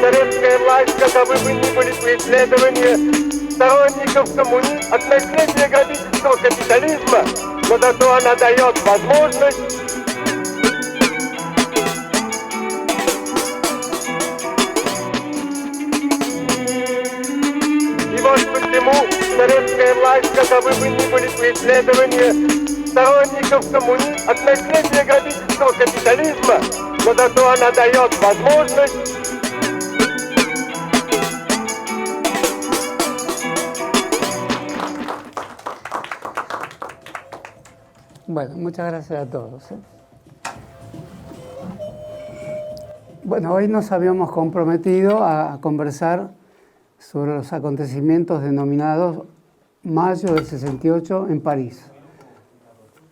советская власть, каковы бы ни были преследования сторонников от наследия грабительского капитализма, но зато она дает возможность и вот почему советская власть, каковы бы ни были преследования сторонников от наследия грабительского капитализма, но зато она дает возможность Bueno, muchas gracias a todos. Bueno, hoy nos habíamos comprometido a conversar sobre los acontecimientos denominados Mayo del 68 en París.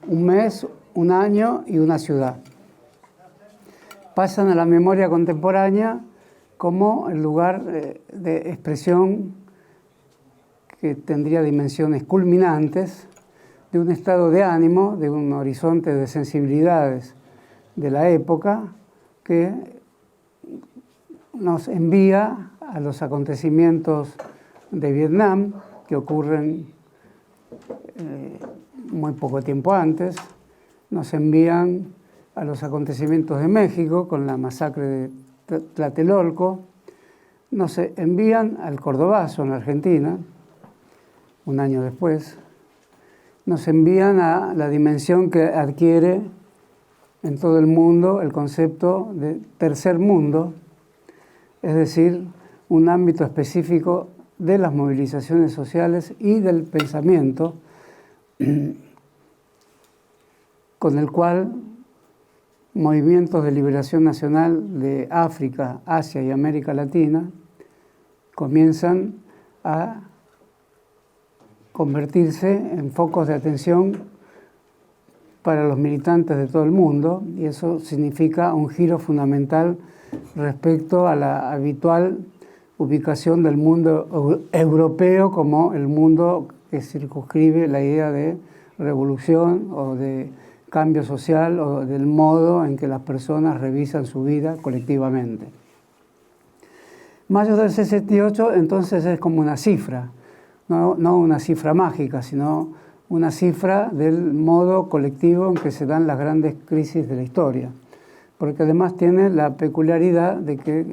Un mes, un año y una ciudad. Pasan a la memoria contemporánea como el lugar de expresión que tendría dimensiones culminantes de un estado de ánimo, de un horizonte de sensibilidades de la época que nos envía a los acontecimientos de Vietnam, que ocurren muy poco tiempo antes, nos envían a los acontecimientos de México con la masacre de Tlatelolco, nos envían al Cordobazo en la Argentina, un año después, nos envían a la dimensión que adquiere en todo el mundo el concepto de tercer mundo, es decir, un ámbito específico de las movilizaciones sociales y del pensamiento, con el cual movimientos de liberación nacional de África, Asia y América Latina comienzan a convertirse en focos de atención para los militantes de todo el mundo, y eso significa un giro fundamental respecto a la habitual ubicación del mundo europeo como el mundo que circunscribe la idea de revolución o de cambio social o del modo en que las personas revisan su vida colectivamente. Mayo del 68 entonces es como una cifra, no una cifra mágica, sino una cifra del modo colectivo en que se dan las grandes crisis de la historia, porque además tiene la peculiaridad de que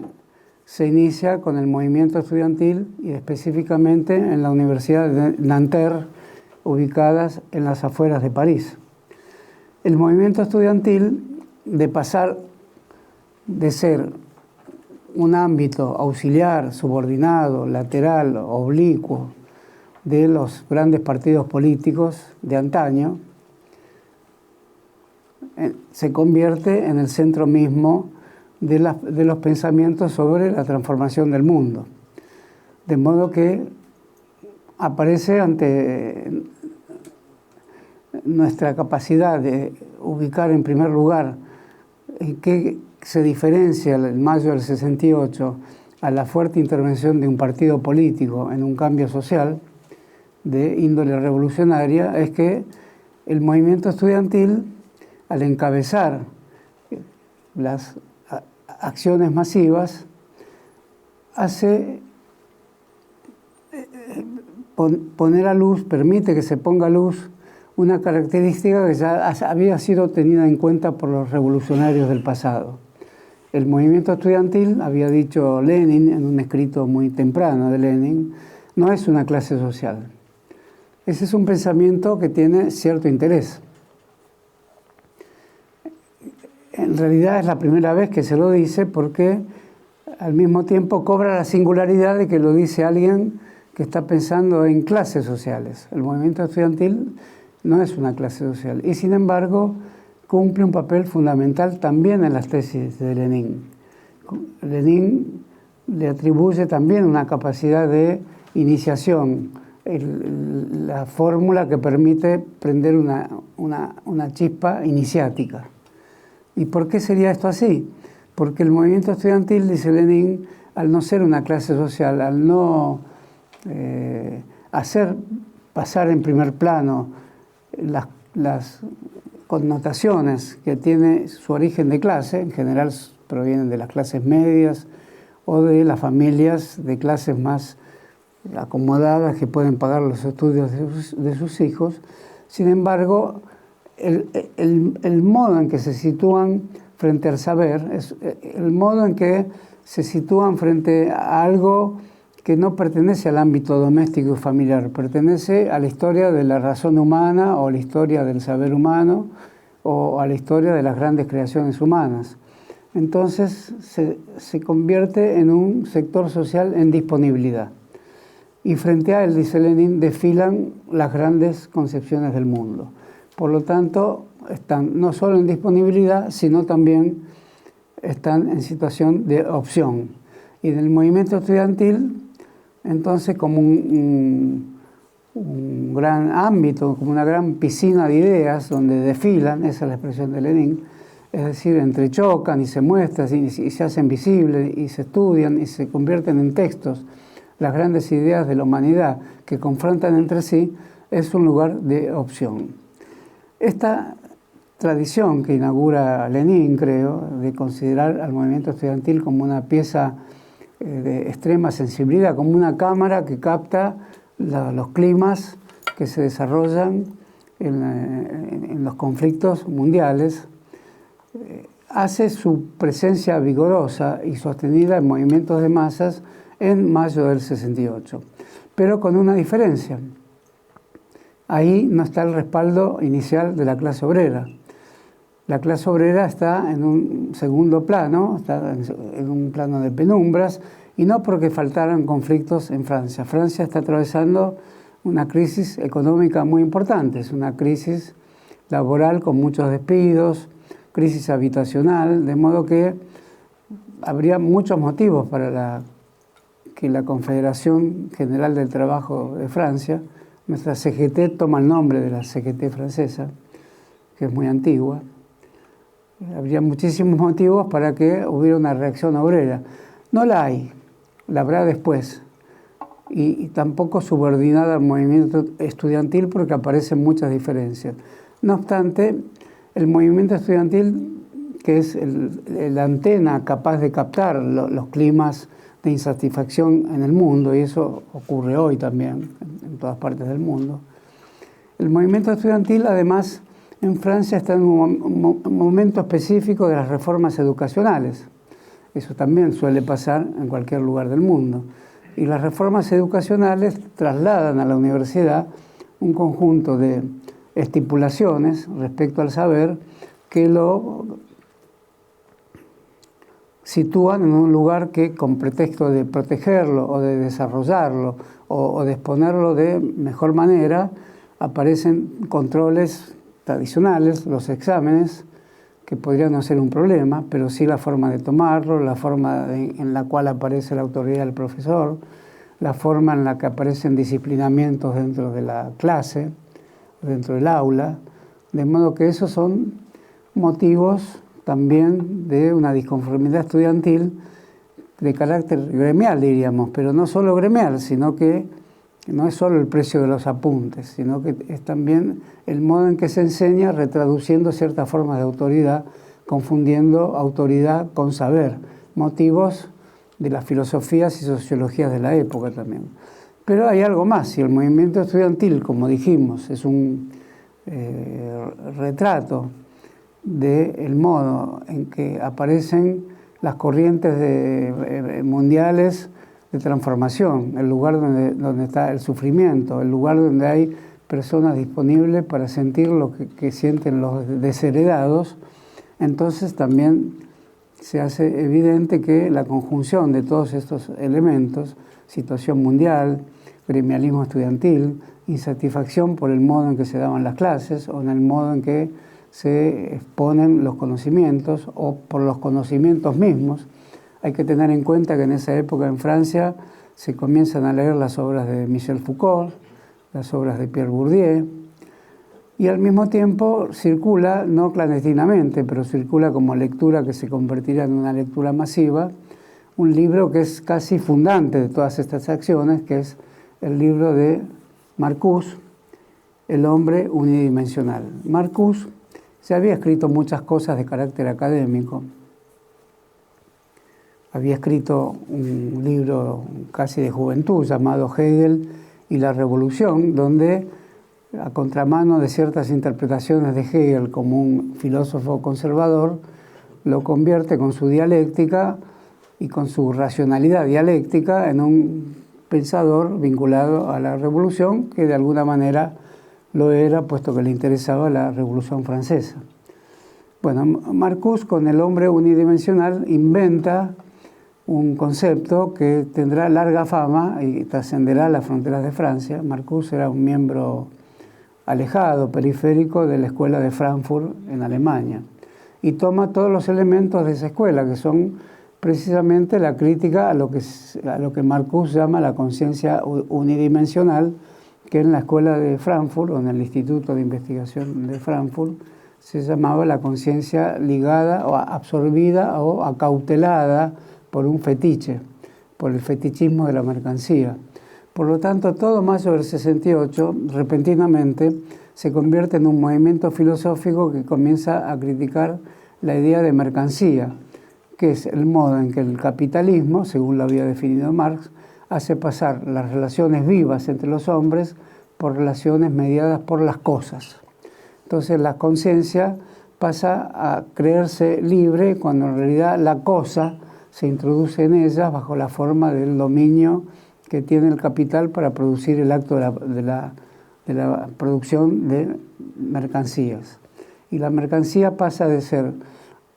se inicia con el movimiento estudiantil y específicamente en la Universidad de Nanterre, ubicadas en las afueras de París. El movimiento estudiantil, de pasar de ser un ámbito auxiliar, subordinado, lateral, oblicuo, de los grandes partidos políticos de antaño, se convierte en el centro mismo de los pensamientos sobre la transformación del mundo. De modo que aparece ante nuestra capacidad de ubicar en primer lugar en qué se diferencia el mayo del 68 a la fuerte intervención de un partido político en un cambio social de índole revolucionaria, es que el movimiento estudiantil, al encabezar las acciones masivas, hace poner a luz, permite que se ponga a luz una característica que ya había sido tenida en cuenta por los revolucionarios del pasado. El movimiento estudiantil, había dicho Lenin en un escrito muy temprano de Lenin, no es una clase social. Ese es un pensamiento que tiene cierto interés. En realidad es la primera vez que se lo dice porque al mismo tiempo cobra la singularidad de que lo dice alguien que está pensando en clases sociales. El movimiento estudiantil no es una clase social y sin embargo cumple un papel fundamental también en las tesis de Lenin. Lenin le atribuye también una capacidad de iniciación, la fórmula que permite prender una chispa iniciática. ¿Y por qué sería esto así? Porque el movimiento estudiantil, dice Lenin, al no ser una clase social, al no hacer pasar en primer plano las connotaciones que tiene su origen de clase, en general provienen de las clases medias o de las familias de clases más acomodadas que pueden pagar los estudios de sus hijos. Sin embargo, el modo en que se sitúan frente al saber, es el modo en que se sitúan frente a algo que no pertenece al ámbito doméstico y familiar, pertenece a la historia de la razón humana o a la historia del saber humano o a la historia de las grandes creaciones humanas. Entonces se convierte en un sector social en disponibilidad. Y frente a él, dice Lenin, desfilan las grandes concepciones del mundo. Por lo tanto, están no solo en disponibilidad, sino también están en situación de opción. Y en el movimiento estudiantil, entonces, como un gran ámbito, como una gran piscina de ideas donde desfilan, esa es la expresión de Lenin, es decir, entrechocan y se muestran y se hacen visibles y se estudian y se convierten en textos las grandes ideas de la humanidad que confrontan entre sí, es un lugar de opción. Esta tradición que inaugura Lenin, creo, de considerar al movimiento estudiantil como una pieza de extrema sensibilidad, como una cámara que capta los climas que se desarrollan en los conflictos mundiales, hace su presencia vigorosa y sostenida en movimientos de masas en mayo del 68, pero con una diferencia. Ahí no está el respaldo inicial de la clase obrera. La clase obrera está en un segundo plano, está en un plano de penumbras, y no porque faltaran conflictos en Francia. Francia está atravesando una crisis económica muy importante, es una crisis laboral con muchos despidos, crisis habitacional, de modo que habría muchos motivos para que la Confederación General del Trabajo de Francia, nuestra CGT toma el nombre de la CGT francesa, que es muy antigua, habría muchísimos motivos para que hubiera una reacción obrera. No la hay, la habrá después, y tampoco subordinada al movimiento estudiantil porque aparecen muchas diferencias. No obstante, el movimiento estudiantil, que es la antena capaz de captar los climas de insatisfacción en el mundo, y eso ocurre hoy también en todas partes del mundo. El movimiento estudiantil, además, en Francia está en un momento específico de las reformas educacionales. Eso también suele pasar en cualquier lugar del mundo. Y las reformas educacionales trasladan a la universidad un conjunto de estipulaciones respecto al saber que lo sitúan en un lugar que, con pretexto de protegerlo o de desarrollarlo o de exponerlo de mejor manera, aparecen controles tradicionales, los exámenes, que podrían no ser un problema, pero sí la forma de tomarlo, la forma en la cual aparece la autoridad del profesor, la forma en la que aparecen disciplinamientos dentro de la clase, dentro del aula, de modo que esos son motivos también de una disconformidad estudiantil de carácter gremial, diríamos, pero no solo gremial, sino que no es solo el precio de los apuntes, sino que es también el modo en que se enseña, retraduciendo ciertas formas de autoridad, confundiendo autoridad con saber, motivos de las filosofías y sociologías de la época también. Pero hay algo más, si el movimiento estudiantil, como dijimos, es un retrato del modo en que aparecen las corrientes mundiales de transformación, el lugar donde está el sufrimiento, el lugar donde hay personas disponibles para sentir lo que sienten los desheredados, entonces también se hace evidente que la conjunción de todos estos elementos, situación mundial, gremialismo estudiantil, insatisfacción por el modo en que se daban las clases o en el modo en que se exponen los conocimientos o por los conocimientos mismos. Hay que tener en cuenta que en esa época en Francia se comienzan a leer las obras de Michel Foucault, las obras de Pierre Bourdieu, y al mismo tiempo circula, no clandestinamente, pero circula como lectura que se convertirá en una lectura masiva, un libro que es casi fundante de todas estas acciones, que es el libro de Marcuse, El hombre unidimensional. Marcuse se había escrito muchas cosas de carácter académico, había escrito un libro casi de juventud llamado Hegel y la Revolución, donde, a contramano de ciertas interpretaciones de Hegel como un filósofo conservador, lo convierte con su dialéctica y con su racionalidad dialéctica en un pensador vinculado a la Revolución, que de alguna manera lo era, puesto que le interesaba la Revolución Francesa. Bueno, Marcuse, con el hombre unidimensional, inventa un concepto que tendrá larga fama y trascenderá las fronteras de Francia. Marcuse era un miembro alejado, periférico de la escuela de Frankfurt en Alemania, y toma todos los elementos de esa escuela, que son precisamente la crítica a lo que Marcuse llama la conciencia unidimensional, que en la escuela de Frankfurt, o en el Instituto de Investigación de Frankfurt, se llamaba la conciencia ligada o absorbida o acautelada por un fetiche, por el fetichismo de la mercancía. Por lo tanto, todo mayo del 68, repentinamente, se convierte en un movimiento filosófico que comienza a criticar la idea de mercancía, que es el modo en que el capitalismo, según lo había definido Marx, hace pasar las relaciones vivas entre los hombres por relaciones mediadas por las cosas. Entonces la conciencia pasa a creerse libre cuando en realidad la cosa se introduce en ella bajo la forma del dominio que tiene el capital para producir el acto de la producción de mercancías. Y la mercancía pasa de ser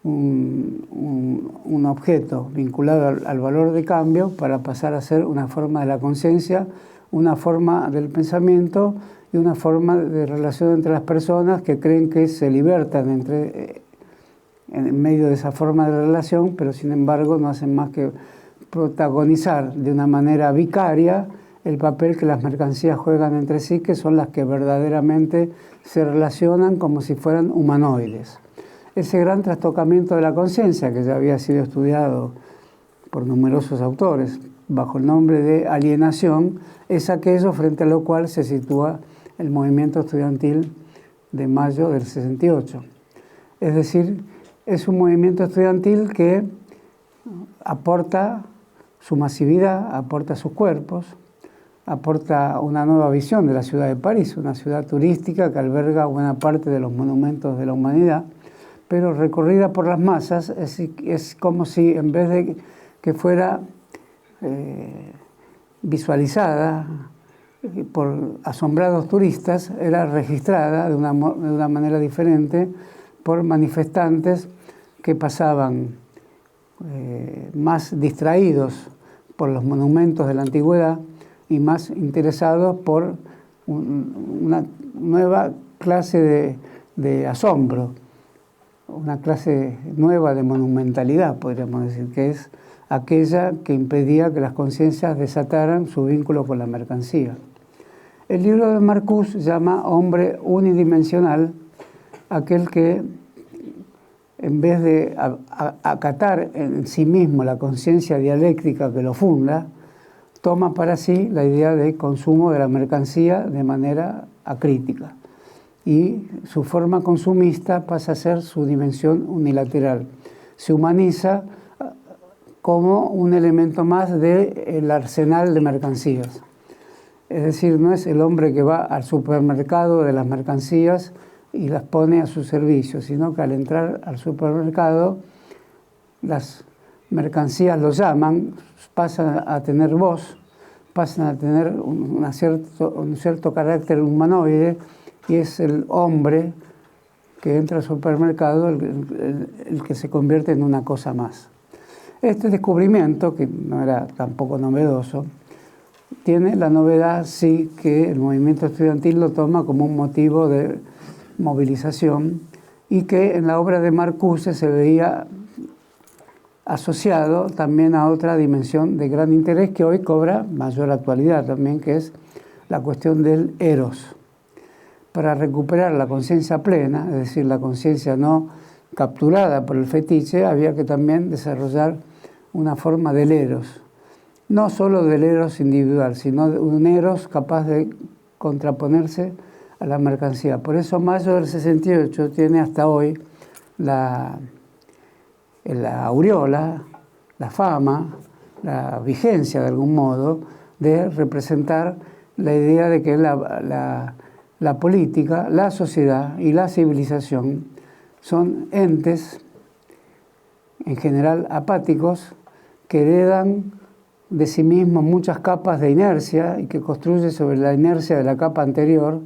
un objeto vinculado al valor de cambio para pasar a ser una forma de la conciencia, una forma del pensamiento y una forma de relación entre las personas que creen que se libertan en medio de esa forma de relación, pero sin embargo no hacen más que protagonizar de una manera vicaria el papel que las mercancías juegan entre sí, que son las que verdaderamente se relacionan como si fueran humanoides. Ese gran trastocamiento de la conciencia, que ya había sido estudiado por numerosos autores bajo el nombre de alienación, es aquello frente a lo cual se sitúa el movimiento estudiantil de mayo del 68. Es decir, es un movimiento estudiantil que aporta su masividad, aporta sus cuerpos, aporta una nueva visión de la ciudad de París, una ciudad turística que alberga buena parte de los monumentos de la humanidad, pero recorrida por las masas. Es como si en vez de que fuera visualizada por asombrados turistas, era registrada de una manera diferente por manifestantes que pasaban más distraídos por los monumentos de la antigüedad y más interesados por una nueva clase de asombro, una clase nueva de monumentalidad, podríamos decir, que es aquella que impedía que las conciencias desataran su vínculo con la mercancía. El libro de Marcuse llama hombre unidimensional aquel que, en vez de acatar en sí mismo la conciencia dialéctica que lo funda, toma para sí la idea de consumo de la mercancía de manera acrítica. Y su forma consumista pasa a ser su dimensión unilateral. Se humaniza como un elemento más del arsenal de mercancías. Es decir, no es el hombre que va al supermercado de las mercancías y las pone a su servicio, sino que al entrar al supermercado las mercancías lo llaman, pasan a tener voz, pasan a tener un cierto carácter humanoide, y es el hombre que entra al supermercado el que se convierte en una cosa más. Este descubrimiento, que no era tampoco novedoso, tiene la novedad sí que el movimiento estudiantil lo toma como un motivo de movilización y que en la obra de Marcuse se veía asociado también a otra dimensión de gran interés que hoy cobra mayor actualidad también, que es la cuestión del eros. Para recuperar la conciencia plena, es decir, la conciencia no capturada por el fetiche, había que también desarrollar una forma del eros. No solo del eros individual, sino de un eros capaz de contraponerse a la mercancía. Por eso mayo del 68 tiene hasta hoy la aureola, la fama, la vigencia de algún modo, de representar la idea de que la política, la sociedad y la civilización son entes, en general apáticos, que heredan de sí mismos muchas capas de inercia y que construyen sobre la inercia de la capa anterior,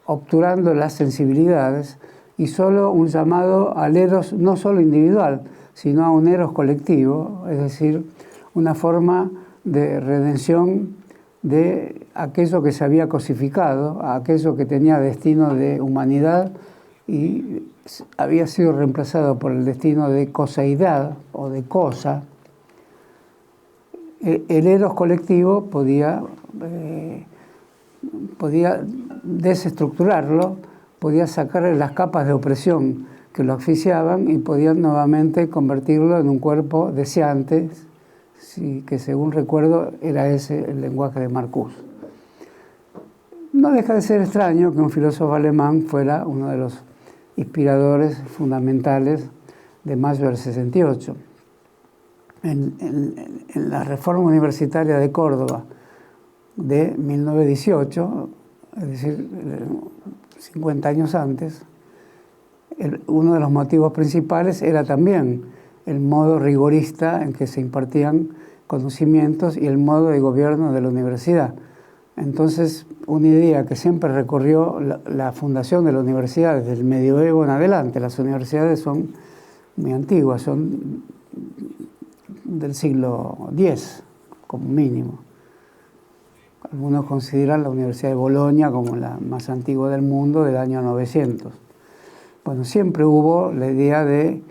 obturando las sensibilidades, y solo un llamado al eros no solo individual, sino a un eros colectivo, es decir, una forma de redención de aquello que se había cosificado, a aquello que tenía destino de humanidad y había sido reemplazado por el destino de coseidad o de cosa. El eros colectivo podía desestructurarlo, podía sacarle las capas de opresión que lo asfixiaban y podían nuevamente convertirlo en un cuerpo deseante, que según recuerdo era ese el lenguaje de Marcuse. No deja de ser extraño que un filósofo alemán fuera uno de los inspiradores fundamentales de mayo del 68. En la reforma universitaria de Córdoba de 1918, es decir, 50 años antes, uno de los motivos principales era también el modo rigorista en que se impartían conocimientos y el modo de gobierno de la universidad. Entonces, una idea que siempre recorrió la fundación de la universidad desde el medioevo en adelante. Las universidades son muy antiguas, son del siglo X, como mínimo. Algunos consideran la Universidad de Bolonia como la más antigua del mundo, del año 900. Bueno, siempre hubo la idea de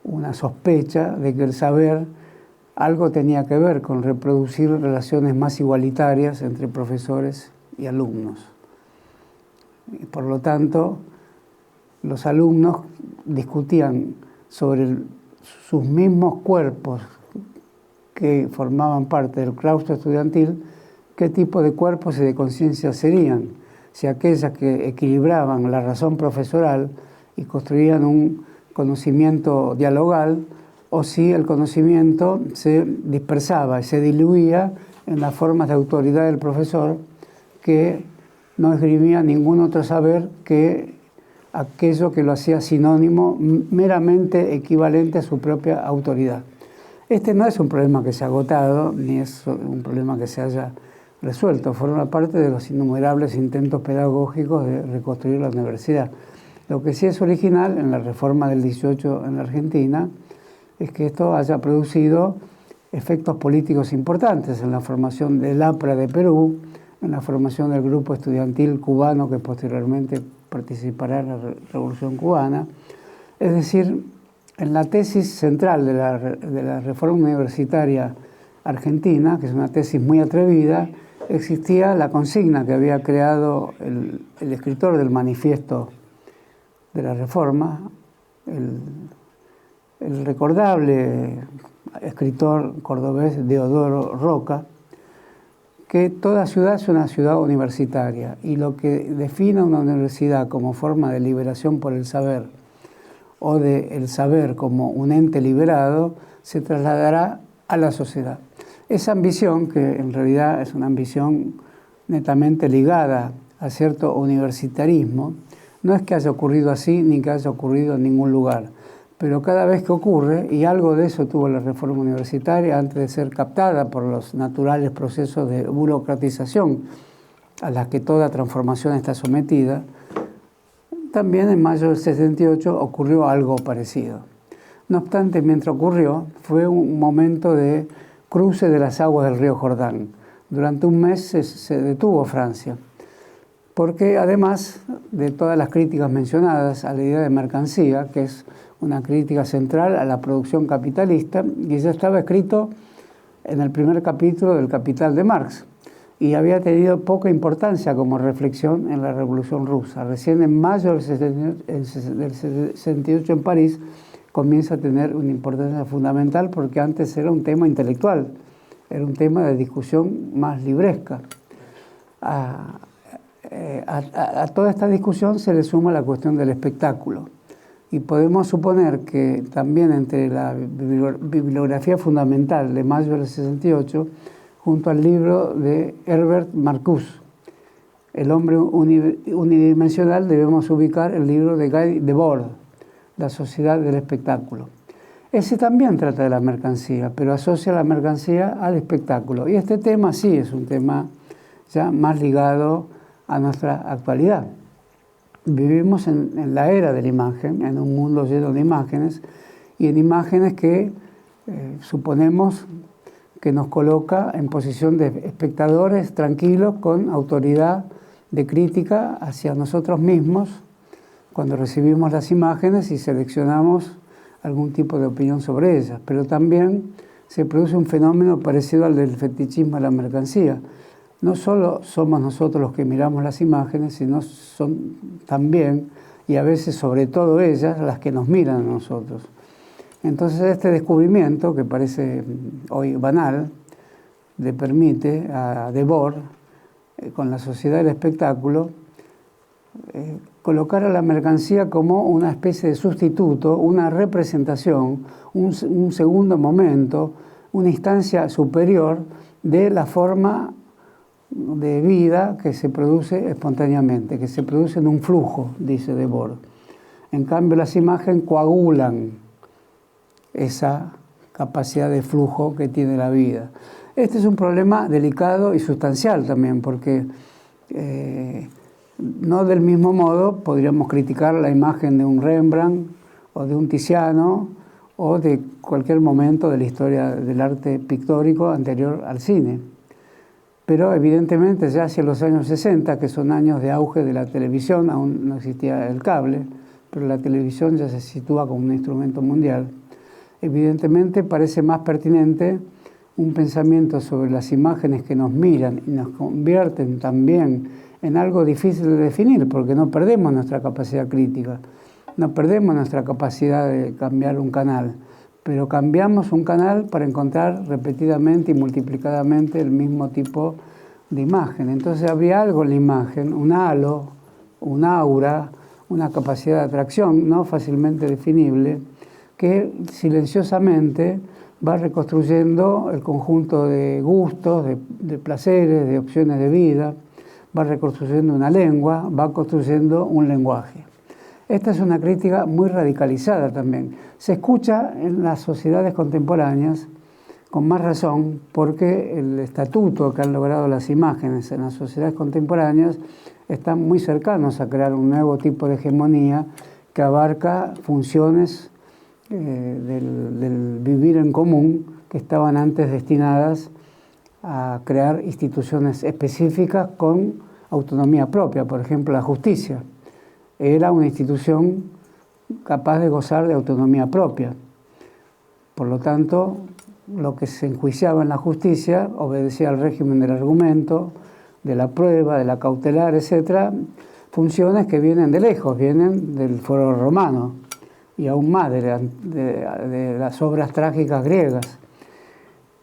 una sospecha de que el saber algo tenía que ver con reproducir relaciones más igualitarias entre profesores y alumnos. Y por lo tanto, los alumnos discutían sobre sus mismos cuerpos que formaban parte del claustro estudiantil, qué tipo de cuerpos y de conciencia serían, si aquellas que equilibraban la razón profesoral y construían un conocimiento dialogal, o si el conocimiento se dispersaba y se diluía en las formas de autoridad del profesor, que no esgrimía ningún otro saber que aquello que lo hacía sinónimo, meramente equivalente a su propia autoridad. Este no es un problema que se ha agotado, ni es un problema que se haya resuelto, forma parte de los innumerables intentos pedagógicos de reconstruir la universidad. Lo que sí es original en la reforma del 18 en la Argentina es que esto haya producido efectos políticos importantes en la formación del APRA de Perú, en la formación del grupo estudiantil cubano que posteriormente participará en la Revolución Cubana. Es decir, en la tesis central de la reforma universitaria argentina, que es una tesis muy atrevida, existía la consigna que había creado el escritor del manifiesto de la reforma, el recordable escritor cordobés Deodoro Roca, que toda ciudad es una ciudad universitaria y lo que define una universidad como forma de liberación por el saber o del saber como un ente liberado se trasladará a la sociedad. Esa ambición, que en realidad es una ambición netamente ligada a cierto universitarismo, no es que haya ocurrido así ni que haya ocurrido en ningún lugar, pero cada vez que ocurre, y algo de eso tuvo la reforma universitaria antes de ser captada por los naturales procesos de burocratización a las que toda transformación está sometida, también en mayo del 68 ocurrió algo parecido. No obstante, mientras ocurrió, fue un momento de cruce de las aguas del río Jordán. Durante un mes se detuvo Francia, porque además de todas las críticas mencionadas a la idea de mercancía, que es una crítica central a la producción capitalista, y ya estaba escrito en el primer capítulo del Capital de Marx, y había tenido poca importancia como reflexión en la Revolución Rusa. Recién en mayo del 68 en París comienza a tener una importancia fundamental, porque antes era un tema intelectual, era un tema de discusión más libresca. A toda esta discusión se le suma la cuestión del espectáculo. Y podemos suponer que también entre la bibliografía fundamental de mayo del 68, junto al libro de Herbert Marcuse, El hombre unidimensional, debemos ubicar el libro de Guy Debord, La sociedad del espectáculo. Ese también trata de la mercancía, pero asocia la mercancía al espectáculo. Y este tema sí es un tema ya más ligado a nuestra actualidad. Vivimos en la era de la imagen, en un mundo lleno de imágenes, y en imágenes que suponemos que nos coloca en posición de espectadores tranquilos, con autoridad de crítica hacia nosotros mismos, cuando recibimos las imágenes y seleccionamos algún tipo de opinión sobre ellas. Pero también se produce un fenómeno parecido al del fetichismo de la mercancía. No solo somos nosotros los que miramos las imágenes, sino son también, y a veces sobre todo ellas, las que nos miran a nosotros. Entonces este descubrimiento, que parece hoy banal, le permite a Debord, con la sociedad del espectáculo, colocar a la mercancía como una especie de sustituto, una representación, un segundo momento, una instancia superior de la forma de vida que se produce espontáneamente, que se produce en un flujo, dice Debord. En cambio, las imágenes coagulan esa capacidad de flujo que tiene la vida. Este es un problema delicado y sustancial también, porque no del mismo modo podríamos criticar la imagen de un Rembrandt o de un Tiziano o de cualquier momento de la historia del arte pictórico anterior al cine. Pero evidentemente ya hacia los años 60, que son años de auge de la televisión, aún no existía el cable, pero la televisión ya se sitúa como un instrumento mundial, evidentemente parece más pertinente un pensamiento sobre las imágenes que nos miran y nos convierten también en algo difícil de definir, porque no perdemos nuestra capacidad crítica, no perdemos nuestra capacidad de cambiar un canal, pero cambiamos un canal para encontrar repetidamente y multiplicadamente el mismo tipo de imagen. Entonces habría algo en la imagen, un halo, un aura, una capacidad de atracción no fácilmente definible, que silenciosamente va reconstruyendo el conjunto de gustos, de placeres, de opciones de vida, va reconstruyendo una lengua, va construyendo un lenguaje. Esta es una crítica muy radicalizada también. Se escucha en las sociedades contemporáneas con más razón, porque el estatuto que han logrado las imágenes en las sociedades contemporáneas están muy cercanos a crear un nuevo tipo de hegemonía que abarca funciones del vivir en común que estaban antes destinadas a crear instituciones específicas con autonomía propia. Por ejemplo, la justicia era una institución capaz de gozar de autonomía propia. Por lo tanto, lo que se enjuiciaba en la justicia obedecía al régimen del argumento, de la prueba, de la cautelar, etc. Funciones que vienen de lejos, vienen del foro romano y aún más de las obras trágicas griegas.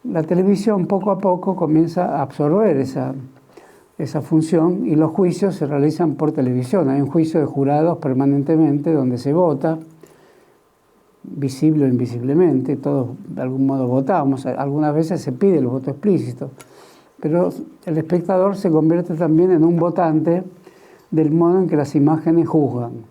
La televisión poco a poco comienza a absorber esa función y los juicios se realizan por televisión. Hay un juicio de jurados permanentemente donde se vota, visible o invisiblemente, todos de algún modo votamos, algunas veces se pide el voto explícito, pero el espectador se convierte también en un votante del modo en que las imágenes juzgan.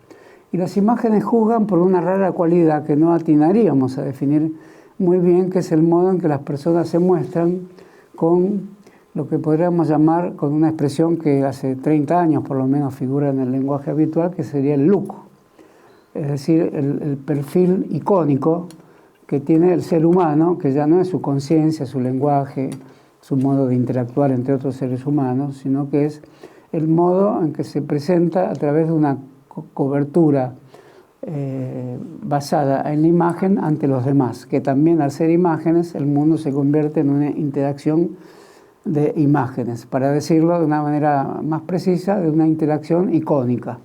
Y las imágenes juzgan por una rara cualidad que no atinaríamos a definir muy bien, que es el modo en que las personas se muestran con lo que podríamos llamar, con una expresión que hace 30 años por lo menos figura en el lenguaje habitual, que sería el look. Es decir, el perfil icónico que tiene el ser humano, que ya no es su conciencia, su lenguaje, su modo de interactuar entre otros seres humanos, sino que es el modo en que se presenta a través de una cobertura basada en la imagen ante los demás, que también al ser imágenes el mundo se convierte en una interacción de imágenes, para decirlo de una manera más precisa, de una interacción icónica.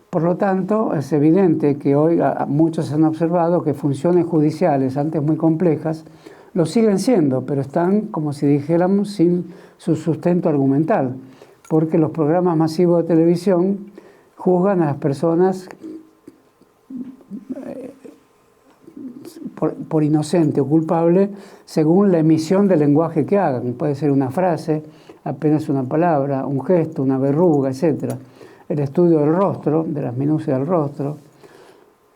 Por lo tanto, es evidente que hoy muchos han observado que funciones judiciales, antes muy complejas, lo siguen siendo, pero están, como si dijéramos, sin su sustento argumental, porque los programas masivos de televisión juzgan a las personas por inocente o culpable según la emisión del lenguaje que hagan. Puede ser una frase, apenas una palabra, un gesto, una verruga, etc. El estudio del rostro, de las minucias del rostro,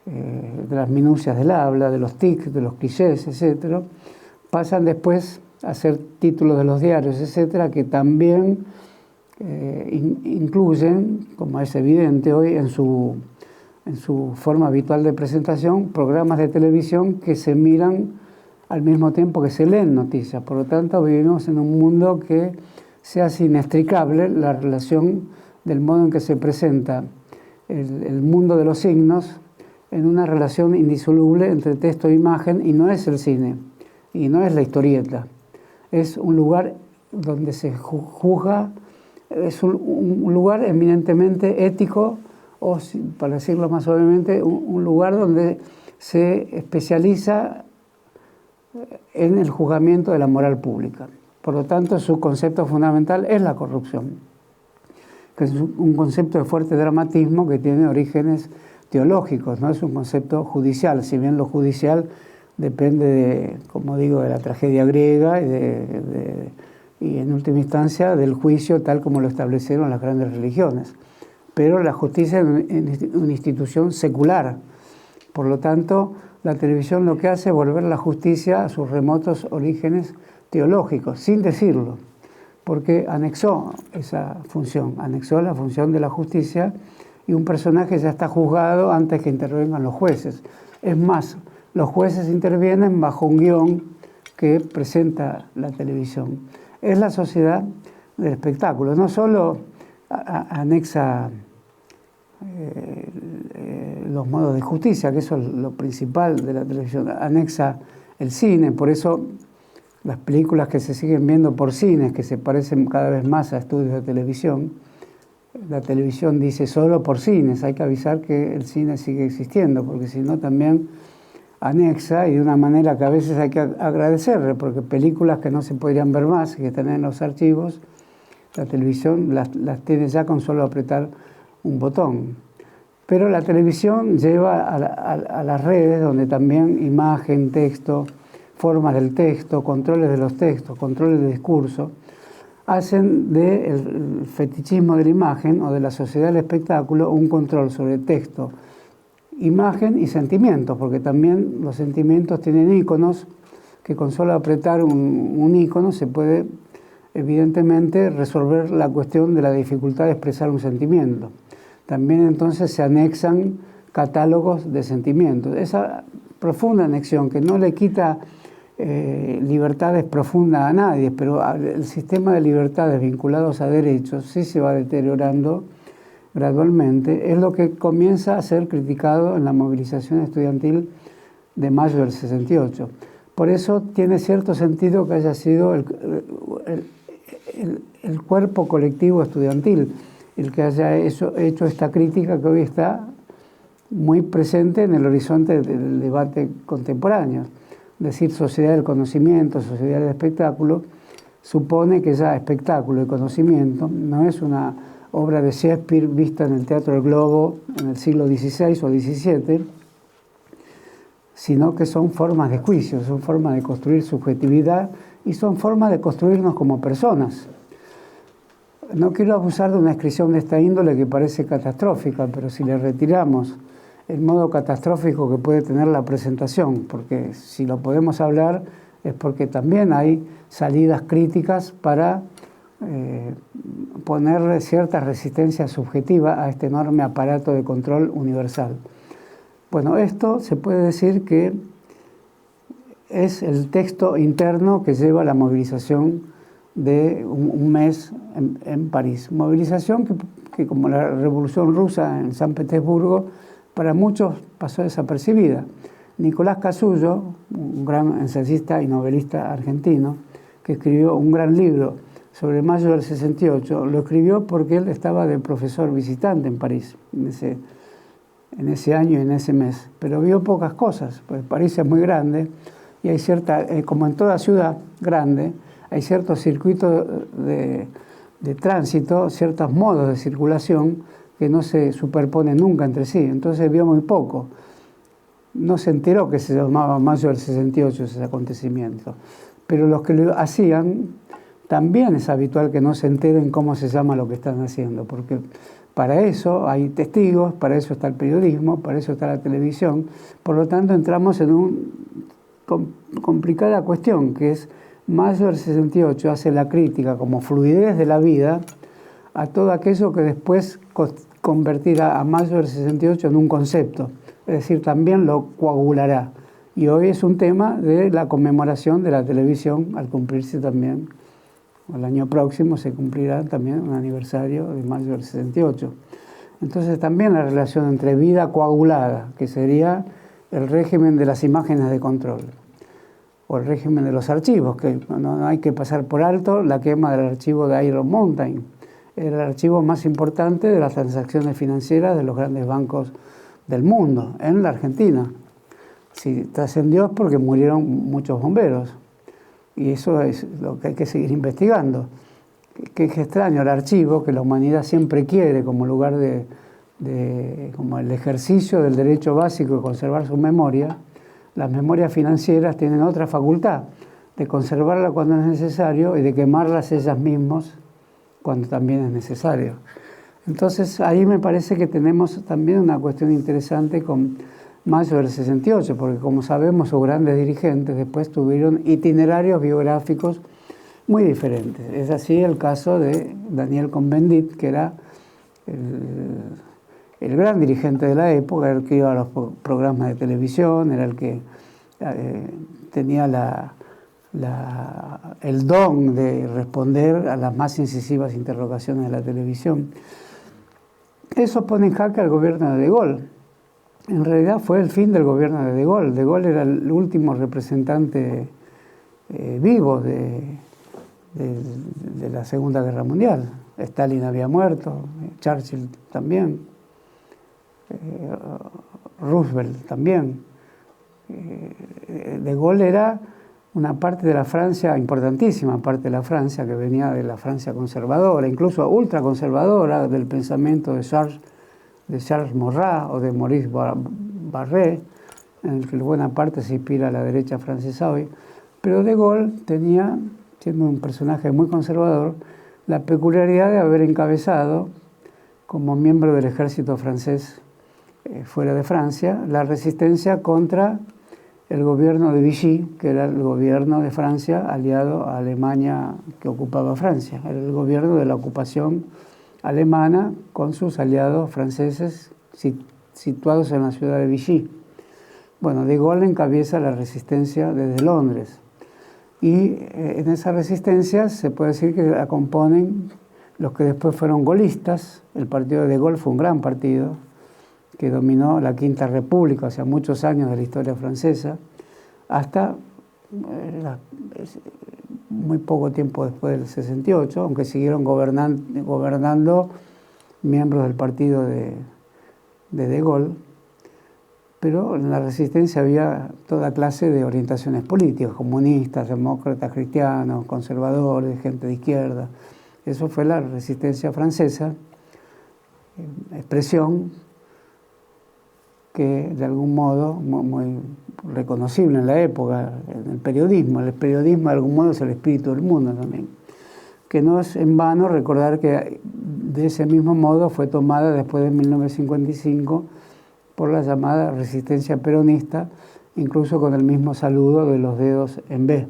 de las minucias del habla, de los tics, de los clichés, etc., pasan después a ser títulos de los diarios, etc., que también incluyen, como es evidente hoy, en su forma habitual de presentación, programas de televisión que se miran al mismo tiempo que se leen noticias. Por lo tanto, vivimos en un mundo que se hace inextricable la relación del modo en que se presenta el mundo de los signos en una relación indisoluble entre texto e imagen, y no es el cine, y no es la historieta. Es un lugar donde se juzga, es un lugar eminentemente ético, o, para decirlo más suavemente, un lugar donde se especializa en el juzgamiento de la moral pública. Por lo tanto, su concepto fundamental es la corrupción, que es un concepto de fuerte dramatismo que tiene orígenes teológicos, no es un concepto judicial, si bien lo judicial depende, de, como digo, de la tragedia griega y en última instancia del juicio tal como lo establecieron las grandes religiones. Pero la justicia es una institución secular. Por lo tanto, la televisión lo que hace es volver la justicia a sus remotos orígenes teológicos, sin decirlo, porque anexó esa función, anexó la función de la justicia, y un personaje ya está juzgado antes que intervengan los jueces. Es más, los jueces intervienen bajo un guión que presenta la televisión. Es la sociedad del espectáculo, no solo anexa los modos de justicia, que eso es lo principal de la televisión, anexa el cine. Por eso las películas que se siguen viendo por cines, que se parecen cada vez más a estudios de televisión, la televisión dice solo por cines. Hay que avisar que el cine sigue existiendo, porque si no también anexa, y de una manera que a veces hay que agradecerle, porque películas que no se podrían ver más, que están en los archivos, la televisión las tiene ya con solo apretar un botón. Pero la televisión lleva a las redes, donde también imagen, texto, formas del texto, controles de los textos, controles de discurso, hacen del fetichismo de la imagen o de la sociedad del espectáculo un control sobre texto, imagen y sentimientos, porque también los sentimientos tienen íconos, que con solo apretar un ícono se puede evidentemente resolver la cuestión de la dificultad de expresar un sentimiento. También entonces se anexan catálogos de sentimientos. Esa profunda anexión que no le quita libertades profundas a nadie, pero el sistema de libertades vinculados a derechos sí se va deteriorando gradualmente, es lo que comienza a ser criticado en la movilización estudiantil de mayo del 68. Por eso tiene cierto sentido que haya sido el cuerpo colectivo estudiantil el que haya hecho esta crítica que hoy está muy presente en el horizonte del debate contemporáneo. Decir sociedad del conocimiento, sociedad del espectáculo, supone que ya espectáculo y conocimiento no es una obra de Shakespeare vista en el Teatro del Globo en el siglo XVI o XVII, sino que son formas de juicio, son formas de construir subjetividad y son formas de construirnos como personas. No quiero abusar de una descripción de esta índole que parece catastrófica, pero si le retiramos el modo catastrófico que puede tener la presentación, porque si lo podemos hablar es porque también hay salidas críticas para poner cierta resistencia subjetiva a este enorme aparato de control universal. Bueno, esto se puede decir que es el texto interno que lleva a la movilización de un mes en París. Movilización que como la Revolución Rusa en San Petersburgo, para muchos pasó desapercibida. Nicolás Casullo, un gran ensayista y novelista argentino, que escribió un gran libro sobre mayo del 68, lo escribió porque él estaba de profesor visitante en París, en ese año y en ese mes. Pero vio pocas cosas, pues París es muy grande y hay cierta, como en toda ciudad grande, hay ciertos circuitos de tránsito, ciertos modos de circulación que no se superponen nunca entre sí, entonces vio muy poco. no se enteró que se llamaba Mayo del 68 ese acontecimiento. Pero los que lo hacían, también es habitual que no se enteren cómo se llama lo que están haciendo, porque para eso hay testigos, para eso está el periodismo, para eso está la televisión. Por lo tanto, entramos en una complicada cuestión, que es Mayo del 68 hace la crítica como fluidez de la vida a todo aquello que después convertirá a Mayo del 68 en un concepto, es decir, también lo coagulará. Y hoy es un tema de la conmemoración de la televisión, al cumplirse también, el año próximo se cumplirá también un aniversario de Mayo del 68. Entonces también la relación entre vida coagulada, que sería el régimen de las imágenes de control, o el régimen de los archivos, que no hay que pasar por alto la quema del archivo de Iron Mountain, era el archivo más importante de las transacciones financieras de los grandes bancos del mundo, en la Argentina. Si trascendió es porque murieron muchos bomberos, y eso es lo que hay que seguir investigando. Que es extraño el archivo, que la humanidad siempre quiere como lugar como el ejercicio del derecho básico de conservar su memoria. Las memorias financieras tienen otra facultad, de conservarla cuando es necesario y de quemarlas ellas mismas cuando también es necesario. Entonces ahí me parece que tenemos también una cuestión interesante con Mayo del 68, porque como sabemos sus grandes dirigentes después tuvieron itinerarios biográficos muy diferentes. Es así el caso de Daniel Cohn-Bendit, que era el gran dirigente de la época, era el que iba a los programas de televisión, era el que tenía el don de responder a las más incisivas interrogaciones de la televisión. Eso pone en jaque al gobierno de De Gaulle. En realidad fue el fin del gobierno de De Gaulle. De Gaulle era el último representante vivo de la Segunda Guerra Mundial. Stalin había muerto, Churchill también, Roosevelt también. De Gaulle era una parte de la Francia, importantísima parte de la Francia, que venía de la Francia conservadora, incluso ultraconservadora, del pensamiento de Charles Maurras o de Maurice Barré, en el que buena parte se inspira a la derecha francesa hoy. Pero De Gaulle tenía, siendo un personaje muy conservador, la peculiaridad de haber encabezado, como miembro del ejército francés fuera de Francia, la resistencia contra el gobierno de Vichy, que era el gobierno de Francia aliado a Alemania que ocupaba Francia. Era el gobierno de la ocupación alemana con sus aliados franceses situados en la ciudad de Vichy. Bueno, De Gaulle encabeza la resistencia desde Londres. Y en esa resistencia se puede decir que la componen los que después fueron gaullistas. El partido de De Gaulle fue un gran partido que dominó la Quinta República hace muchos años de la historia francesa, hasta muy poco tiempo después del 68, aunque siguieron gobernando miembros del partido de De Gaulle, pero en la resistencia había toda clase de orientaciones políticas, comunistas, demócratas, cristianos, conservadores, gente de izquierda. Eso fue la resistencia francesa, expresión que de algún modo muy reconocible en la época, en el periodismo. El periodismo de algún modo es el espíritu del mundo también. Que no es en vano recordar que de ese mismo modo fue tomada después de 1955 por la llamada resistencia peronista, incluso con el mismo saludo de los dedos en B,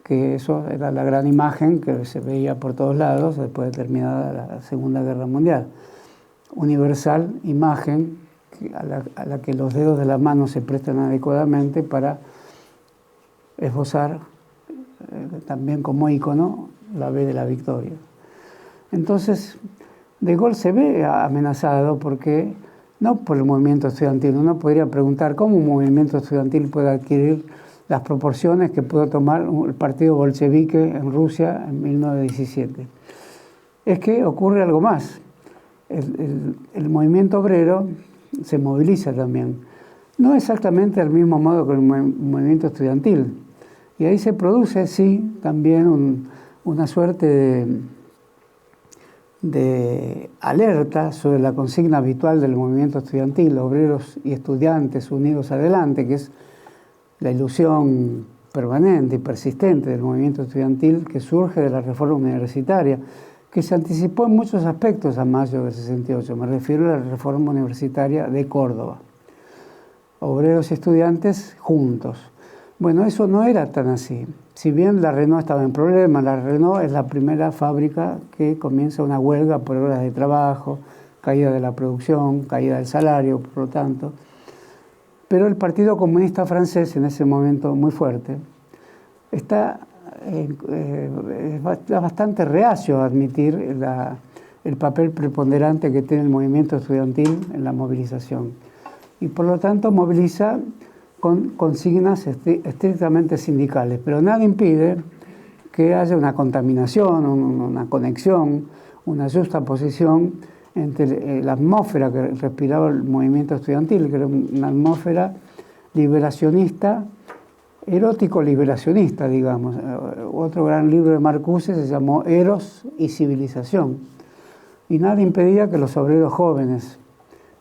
que eso era la gran imagen que se veía por todos lados después de terminada la Segunda Guerra Mundial. Universal imagen a la que los dedos de la mano se prestan adecuadamente para esbozar también como ícono la B de la victoria. Entonces, De Gaulle se ve amenazado porque, no por el movimiento estudiantil, uno podría preguntar cómo un movimiento estudiantil puede adquirir las proporciones que pudo tomar el partido bolchevique en Rusia en 1917. Es que ocurre algo más. El movimiento obrero se moviliza también, no exactamente del mismo modo que el movimiento estudiantil. Y ahí se produce, sí, también una suerte de alerta sobre la consigna habitual del movimiento estudiantil, obreros y estudiantes unidos adelante, que es la ilusión permanente y persistente del movimiento estudiantil que surge de la reforma universitaria, que se anticipó en muchos aspectos a mayo del 68. Me refiero a la reforma universitaria de Córdoba. Obreros y estudiantes juntos. Bueno, eso no era tan así. Si bien la Renault estaba en problemas, la Renault es la primera fábrica que comienza una huelga por horas de trabajo, caída de la producción, caída del salario, por lo tanto. Pero el Partido Comunista Francés, en ese momento muy fuerte, está bastante reacio a admitir el papel preponderante que tiene el movimiento estudiantil en la movilización. Y por lo tanto moviliza con consignas estrictamente sindicales, pero nada impide que haya una contaminación, una conexión, una justa posición entre la atmósfera que respiraba el movimiento estudiantil, que era una atmósfera liberacionista, erótico-liberacionista, digamos. Otro gran libro de Marcuse se llamó Eros y civilización. Y nada impedía que los obreros jóvenes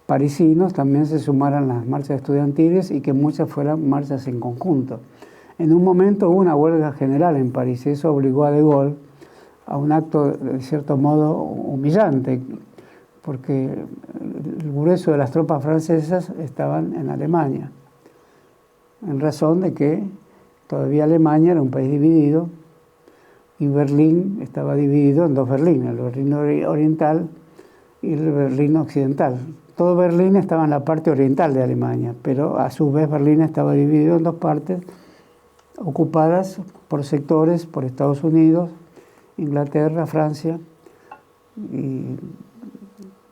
parisinos también se sumaran a las marchas estudiantiles y que muchas fueran marchas en conjunto. En un momento hubo una huelga general en París y eso obligó a De Gaulle a un acto de cierto modo humillante, porque el grueso de las tropas francesas estaban en Alemania, en razón de que todavía Alemania era un país dividido y Berlín estaba dividido en dos Berlín, el Berlín oriental y el Berlín occidental. Todo Berlín estaba en la parte oriental de Alemania, pero a su vez Berlín estaba dividido en dos partes, ocupadas por sectores, por Estados Unidos, Inglaterra, Francia, y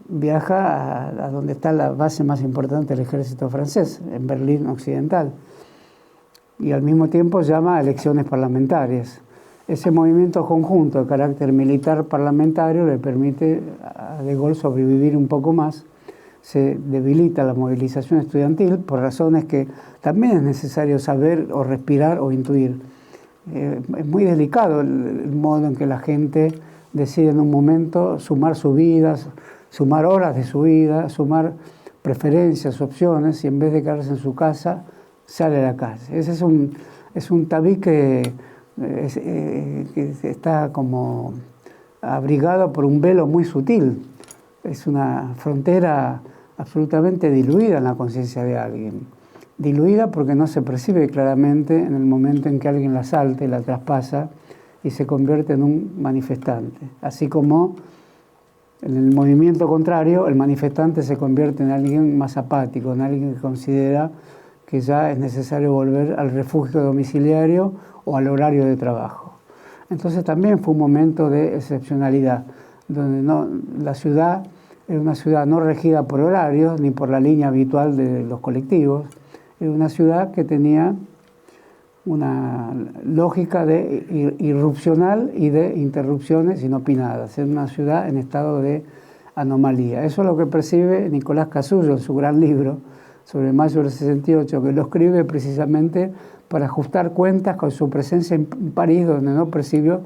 viaja a donde está la base más importante del ejército francés, en Berlín occidental, y al mismo tiempo llama a elecciones parlamentarias. Ese movimiento conjunto de carácter militar parlamentario le permite a De Gaulle sobrevivir un poco más. Se debilita la movilización estudiantil por razones que también es necesario saber o respirar o intuir. Es muy delicado el modo en que la gente decide en un momento sumar su vida, sumar horas de su vida, sumar preferencias, opciones, y en vez de quedarse en su casa, sale a la calle. Ese es un tabique que está como abrigado por un velo muy sutil. Es una frontera absolutamente diluida en la conciencia de alguien. Diluida porque no se percibe claramente en el momento en que alguien la salta y la traspasa y se convierte en un manifestante. Así como en el movimiento contrario, el manifestante se convierte en alguien más apático, en alguien que considera que ya es necesario volver al refugio domiciliario o al horario de trabajo. Entonces también fue un momento de excepcionalidad, donde la ciudad era una ciudad no regida por horarios ni por la línea habitual de los colectivos, era una ciudad que tenía una lógica de irrupcional y de interrupciones inopinadas, era una ciudad en estado de anomalía. Eso es lo que percibe Nicolás Casullo en su gran libro sobre mayo del 68, que lo escribe precisamente para ajustar cuentas con su presencia en París, donde no percibió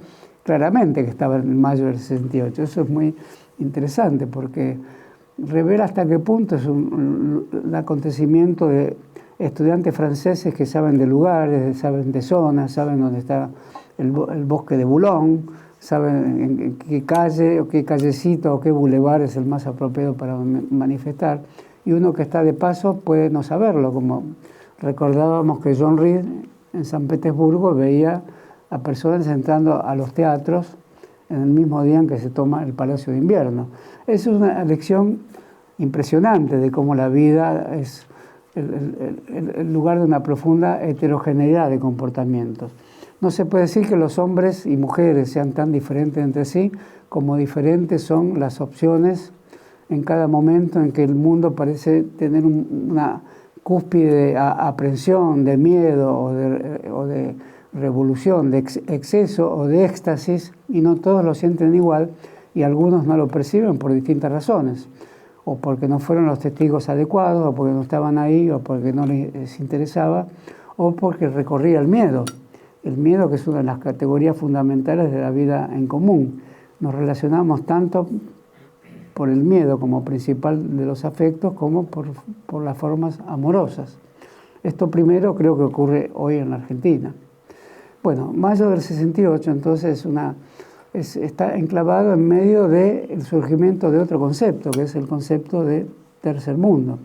claramente que estaba en mayo del 68. Eso es muy interesante porque revela hasta qué punto es un acontecimiento de estudiantes franceses que saben de lugares, saben de zonas, saben dónde está el bosque de Boulogne, saben en qué calle o qué callecito o qué bulevar es el más apropiado para manifestar. Y uno que está de paso puede no saberlo, como recordábamos que John Reed en San Petersburgo veía a personas entrando a los teatros en el mismo día en que se toma el Palacio de Invierno. Es una lección impresionante de cómo la vida es el lugar de una profunda heterogeneidad de comportamientos. No se puede decir que los hombres y mujeres sean tan diferentes entre sí como diferentes son las opciones en cada momento en que el mundo parece tener una cúspide de aprensión, de miedo o de revolución, de exceso o de éxtasis, y no todos lo sienten igual y algunos no lo perciben por distintas razones, o porque no fueron los testigos adecuados, o porque no estaban ahí, o porque no les interesaba, o porque recorría el miedo que es una de las categorías fundamentales de la vida en común. Nos relacionamos tanto por el miedo como principal de los afectos, como por las formas amorosas. Esto primero creo que ocurre hoy en la Argentina. Bueno, mayo del 68 entonces está enclavado en medio del surgimiento de otro concepto, que es el concepto de tercer mundo.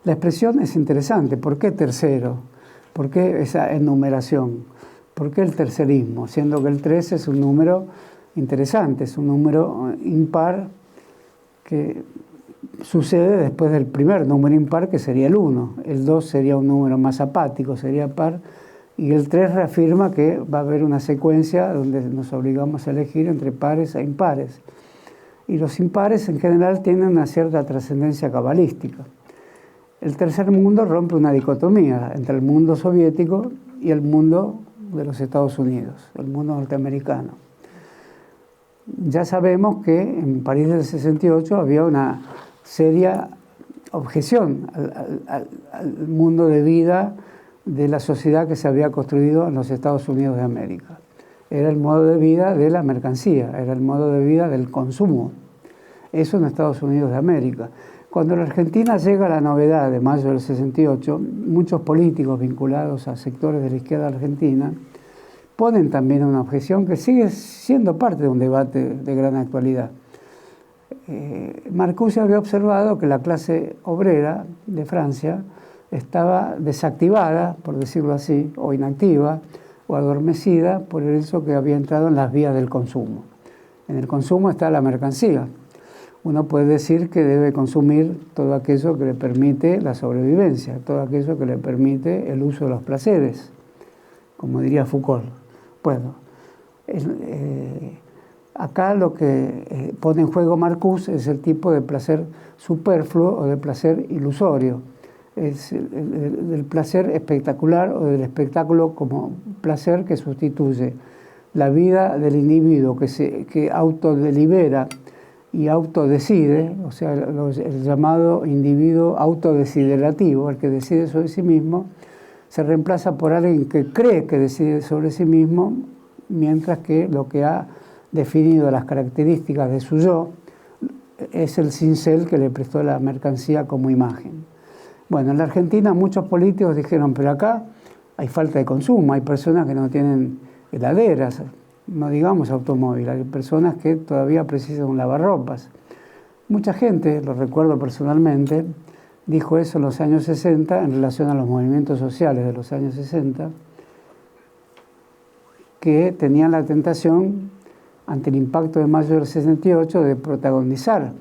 La expresión es interesante. ¿Por qué tercero? ¿Por qué esa enumeración? ¿Por qué el tercerismo? Siendo que el 3 es un número interesante, es un número impar que sucede después del primer número impar, que sería el 1. El 2 sería un número más apático, sería par, y el 3 reafirma que va a haber una secuencia donde nos obligamos a elegir entre pares e impares. Y los impares en general tienen una cierta trascendencia cabalística. El tercer mundo rompe una dicotomía entre el mundo soviético y el mundo de los Estados Unidos, el mundo norteamericano. Ya sabemos que en París del 68 había una seria objeción al mundo de vida de la sociedad que se había construido en los Estados Unidos de América. Era el modo de vida de la mercancía, era el modo de vida del consumo. Eso en Estados Unidos de América. Cuando la Argentina llega a la novedad de mayo del 68, muchos políticos vinculados a sectores de la izquierda argentina ponen también una objeción que sigue siendo parte de un debate de gran actualidad. Marcuse había observado que la clase obrera de Francia estaba desactivada, por decirlo así, o inactiva, o adormecida por el hecho que había entrado en las vías del consumo. En el consumo está la mercancía. Uno puede decir que debe consumir todo aquello que le permite la sobrevivencia, todo aquello que le permite el uso de los placeres, como diría Foucault. Bueno, acá lo que pone en juego Marcuse es el tipo de placer superfluo o de placer ilusorio. Es del placer espectacular o del espectáculo como placer que sustituye la vida del individuo que autodelibera y autodecide, o sea, el llamado individuo autodesiderativo, el que decide sobre sí mismo, se reemplaza por alguien que cree que decide sobre sí mismo, mientras que lo que ha definido las características de su yo es el cincel que le prestó la mercancía como imagen. Bueno, en la Argentina muchos políticos dijeron, pero acá hay falta de consumo, hay personas que no tienen heladeras, no digamos automóvil, hay personas que todavía precisan un lavarropas. Mucha gente, lo recuerdo personalmente, dijo eso en los años 60 en relación a los movimientos sociales de los años 60, que tenían la tentación, ante el impacto de mayo del 68, de protagonizar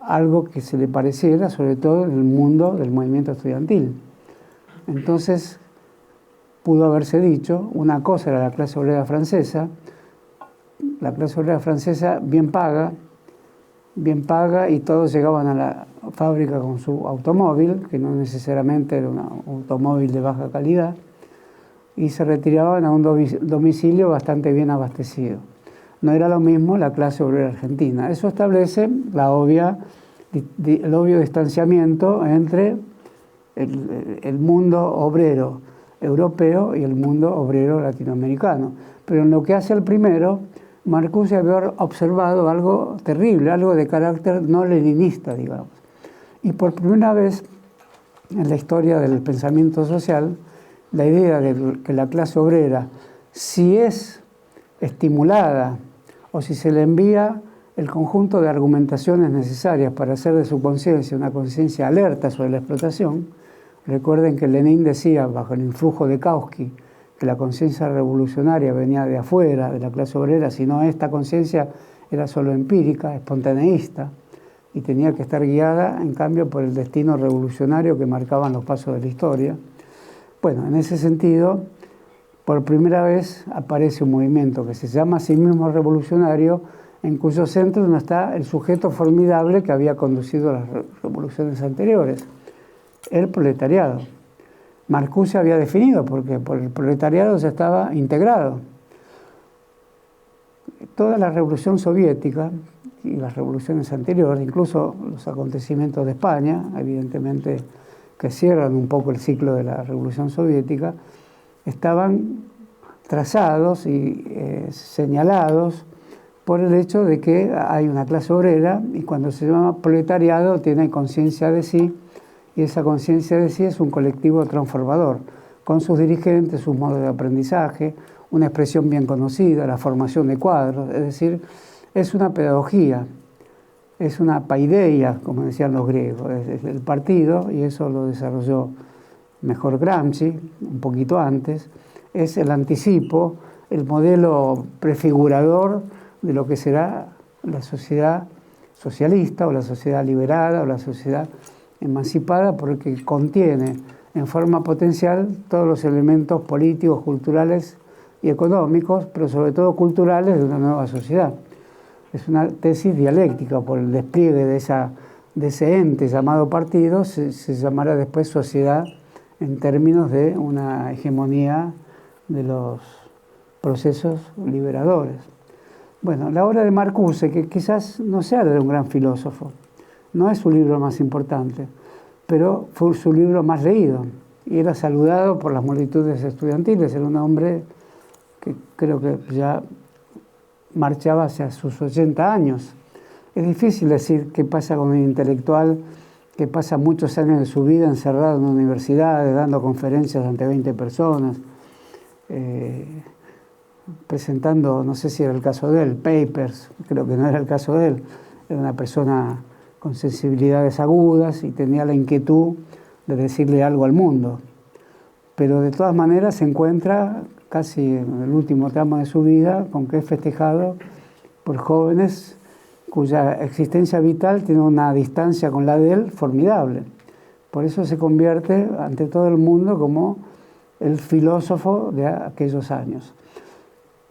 algo que se le pareciera, sobre todo en el mundo del movimiento estudiantil. Entonces, pudo haberse dicho, una cosa era la clase obrera francesa bien paga y todos llegaban a la fábrica con su automóvil, que no necesariamente era un automóvil de baja calidad, y se retiraban a un domicilio bastante bien abastecido. No era lo mismo la clase obrera argentina. Eso establece el obvio distanciamiento entre el mundo obrero europeo y el mundo obrero latinoamericano. Pero en lo que hace al primero, Marcuse había observado algo terrible, algo de carácter no leninista, digamos. Y por primera vez en la historia del pensamiento social, la idea de que la clase obrera, si es estimulada o si se le envía el conjunto de argumentaciones necesarias para hacer de su conciencia una conciencia alerta sobre la explotación. Recuerden que Lenin decía, bajo el influjo de Kautsky, que la conciencia revolucionaria venía de afuera, de la clase obrera, sino esta conciencia era solo empírica, espontaneísta, y tenía que estar guiada, en cambio, por el destino revolucionario que marcaban los pasos de la historia. Bueno, en ese sentido, por primera vez aparece un movimiento que se llama a sí mismo revolucionario, en cuyo centro no está el sujeto formidable que había conducido las revoluciones anteriores, el proletariado. Marcuse había definido, porque por el proletariado ya estaba integrado. Toda la revolución soviética y las revoluciones anteriores, incluso los acontecimientos de España, evidentemente que cierran un poco el ciclo de la revolución soviética, estaban trazados y señalados por el hecho de que hay una clase obrera y cuando se llama proletariado tiene conciencia de sí, y esa conciencia de sí es un colectivo transformador, con sus dirigentes, sus modos de aprendizaje, una expresión bien conocida, la formación de cuadros, es decir, es una pedagogía, es una paideia, como decían los griegos, es el partido, y eso lo desarrolló mejor Gramsci, un poquito antes, es el anticipo, el modelo prefigurador de lo que será la sociedad socialista o la sociedad liberada o la sociedad emancipada, porque contiene en forma potencial todos los elementos políticos, culturales y económicos, pero sobre todo culturales de una nueva sociedad. Es una tesis dialéctica por el despliegue de ese ente llamado partido, se llamará después sociedad en términos de una hegemonía de los procesos liberadores. Bueno, la obra de Marcuse, que quizás no sea de un gran filósofo, no es su libro más importante, pero fue su libro más leído y era saludado por las multitudes estudiantiles. Era un hombre que creo que ya marchaba hacia sus 80 años. Es difícil decir qué pasa con un intelectual que pasa muchos años de su vida encerrado en universidades, dando conferencias ante 20 personas, presentando, no sé si era el caso de él, papers, creo que no era el caso de él. Era una persona con sensibilidades agudas y tenía la inquietud de decirle algo al mundo. Pero de todas maneras se encuentra casi en el último tramo de su vida con que es festejado por jóvenes cuya existencia vital tiene una distancia con la de él formidable. Por eso se convierte ante todo el mundo como el filósofo de aquellos años.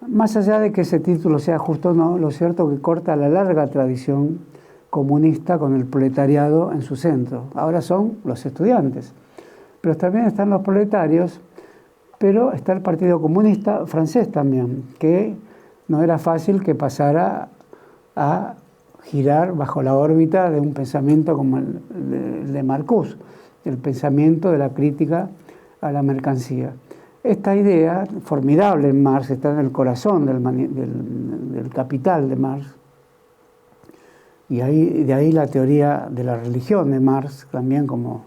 Más allá de que ese título sea justo o no, lo cierto es que corta la larga tradición comunista con el proletariado en su centro. Ahora son los estudiantes, pero también están los proletarios, pero está el Partido Comunista francés también, que no era fácil que pasara a girar bajo la órbita de un pensamiento como el de Marcuse, el pensamiento de la crítica a la mercancía. Esta idea, formidable en Marx, está en el corazón del Capital de Marx, y de ahí la teoría de la religión de Marx, también como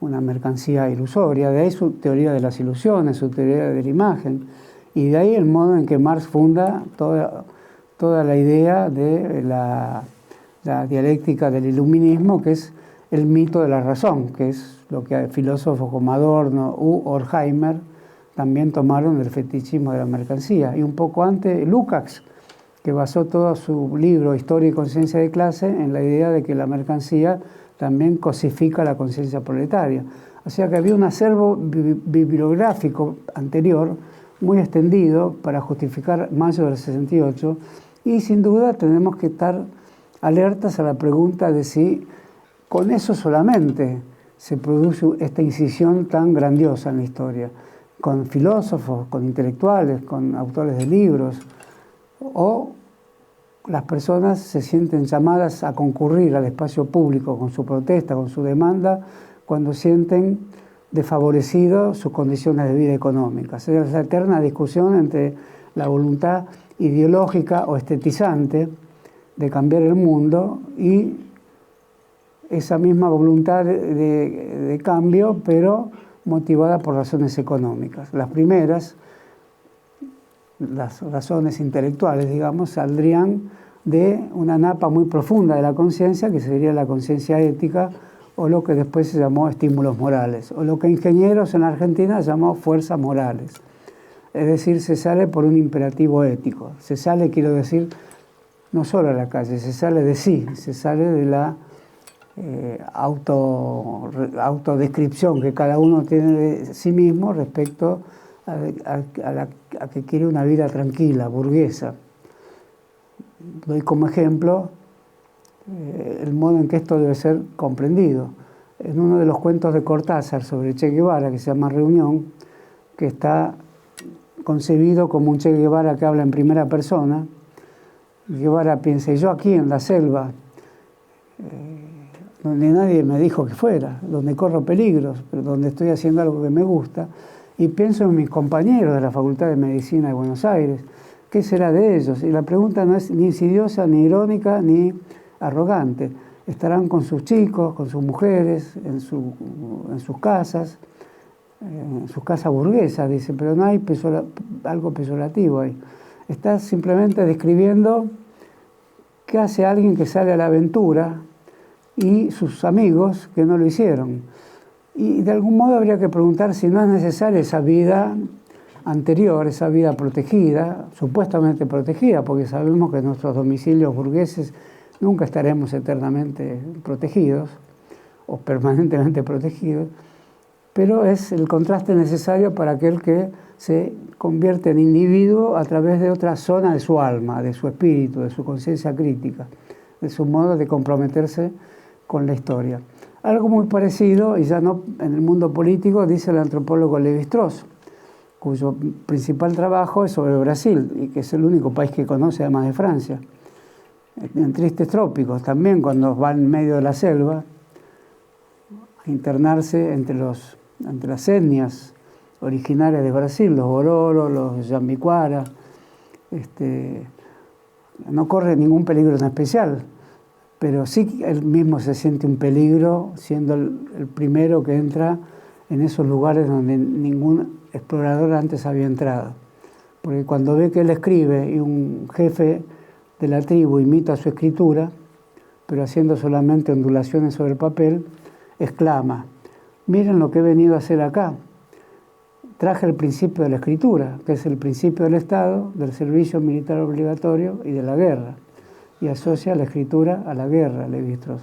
una mercancía ilusoria, de ahí su teoría de las ilusiones, su teoría de la imagen, y de ahí el modo en que Marx funda toda la idea de la dialéctica del iluminismo, que es el mito de la razón, que es lo que filósofos como Adorno u Horkheimer también tomaron del fetichismo de la mercancía. Y un poco antes, Lukács, que basó todo su libro Historia y conciencia de clase en la idea de que la mercancía también cosifica la conciencia proletaria. O sea que había un acervo bibliográfico anterior muy extendido para justificar mayo del 68, y sin duda tenemos que estar alertas a la pregunta de si con eso solamente se produce esta incisión tan grandiosa en la historia, con filósofos, con intelectuales, con autores de libros, o las personas se sienten llamadas a concurrir al espacio público con su protesta, con su demanda, cuando sienten desfavorecidos sus condiciones de vida económicas. Es la eterna discusión entre la voluntad ideológica o estetizante de cambiar el mundo y esa misma voluntad de cambio, pero motivada por razones económicas. Las primeras, las razones intelectuales, digamos, saldrían de una napa muy profunda de la conciencia, que sería la conciencia ética, o lo que después se llamó estímulos morales, o lo que ingenieros en Argentina llamó fuerzas morales. Es decir, se sale por un imperativo ético. Se sale, quiero decir, no solo a la calle, se sale de sí, se sale de la autodescripción que cada uno tiene de sí mismo respecto a que quiere una vida tranquila, burguesa. Doy como ejemplo el modo en que esto debe ser comprendido. En uno de los cuentos de Cortázar sobre Che Guevara, que se llama Reunión, que está concebido como un Che Guevara que habla en primera persona, Guevara piensa, y yo aquí en la selva, donde nadie me dijo que fuera, donde corro peligros, pero donde estoy haciendo algo que me gusta, y pienso en mis compañeros de la Facultad de Medicina de Buenos Aires, ¿Qué será de ellos? Y la pregunta no es ni insidiosa, ni irónica, ni arrogante. Estarán con sus chicos, con sus mujeres, en sus casas burguesas, dice, pero no hay algo peyorativo ahí. Está simplemente describiendo qué hace alguien que sale a la aventura y sus amigos que no lo hicieron. Y de algún modo habría que preguntar si no es necesaria esa vida anterior, esa vida protegida, supuestamente protegida, porque sabemos que en nuestros domicilios burgueses nunca estaremos eternamente protegidos o permanentemente protegidos, pero es el contraste necesario para aquel que se convierte en individuo a través de otra zona de su alma, de su espíritu, de su conciencia crítica, de su modo de comprometerse con la historia. Algo muy parecido, y ya no en el mundo político, dice el antropólogo Lévi-Strauss, cuyo principal trabajo es sobre Brasil, y que es el único país que conoce además de Francia. En Tristes Trópicos, también cuando va en medio de la selva, a internarse entre las etnias originarias de Brasil, los Bororo, los Yambicuara, no corre ningún peligro en especial, pero sí él mismo se siente un peligro siendo el primero que entra en esos lugares donde ningún explorador antes había entrado. Porque cuando ve que él escribe y un jefe de la tribu imita su escritura, pero haciendo solamente ondulaciones sobre el papel, exclama: miren lo que he venido a hacer acá. Traje el principio de la escritura, que es el principio del Estado, del servicio militar obligatorio y de la guerra. Y asocia la escritura a la guerra, Lévi-Strauss.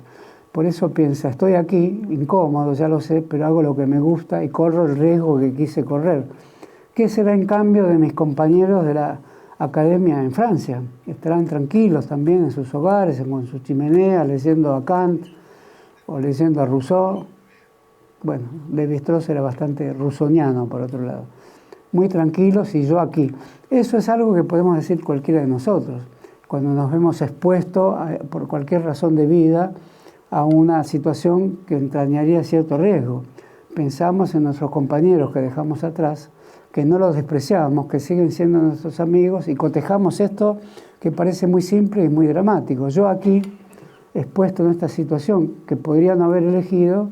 Por eso piensa, estoy aquí, incómodo, ya lo sé, pero hago lo que me gusta y corro el riesgo que quise correr. ¿Qué será en cambio de mis compañeros de la academia en Francia? Estarán tranquilos también en sus hogares, con sus chimeneas, leyendo a Kant o leyendo a Rousseau. Bueno, Lévi-Strauss era bastante rousseauiano, por otro lado. Muy tranquilos y yo aquí. Eso es algo que podemos decir cualquiera de nosotros. Cuando nos vemos expuestos por cualquier razón de vida a una situación que entrañaría cierto riesgo. Pensamos en nuestros compañeros que dejamos atrás, que no los despreciamos, que siguen siendo nuestros amigos y cotejamos esto que parece muy simple y muy dramático. Yo aquí, expuesto en esta situación que podría no haber elegido,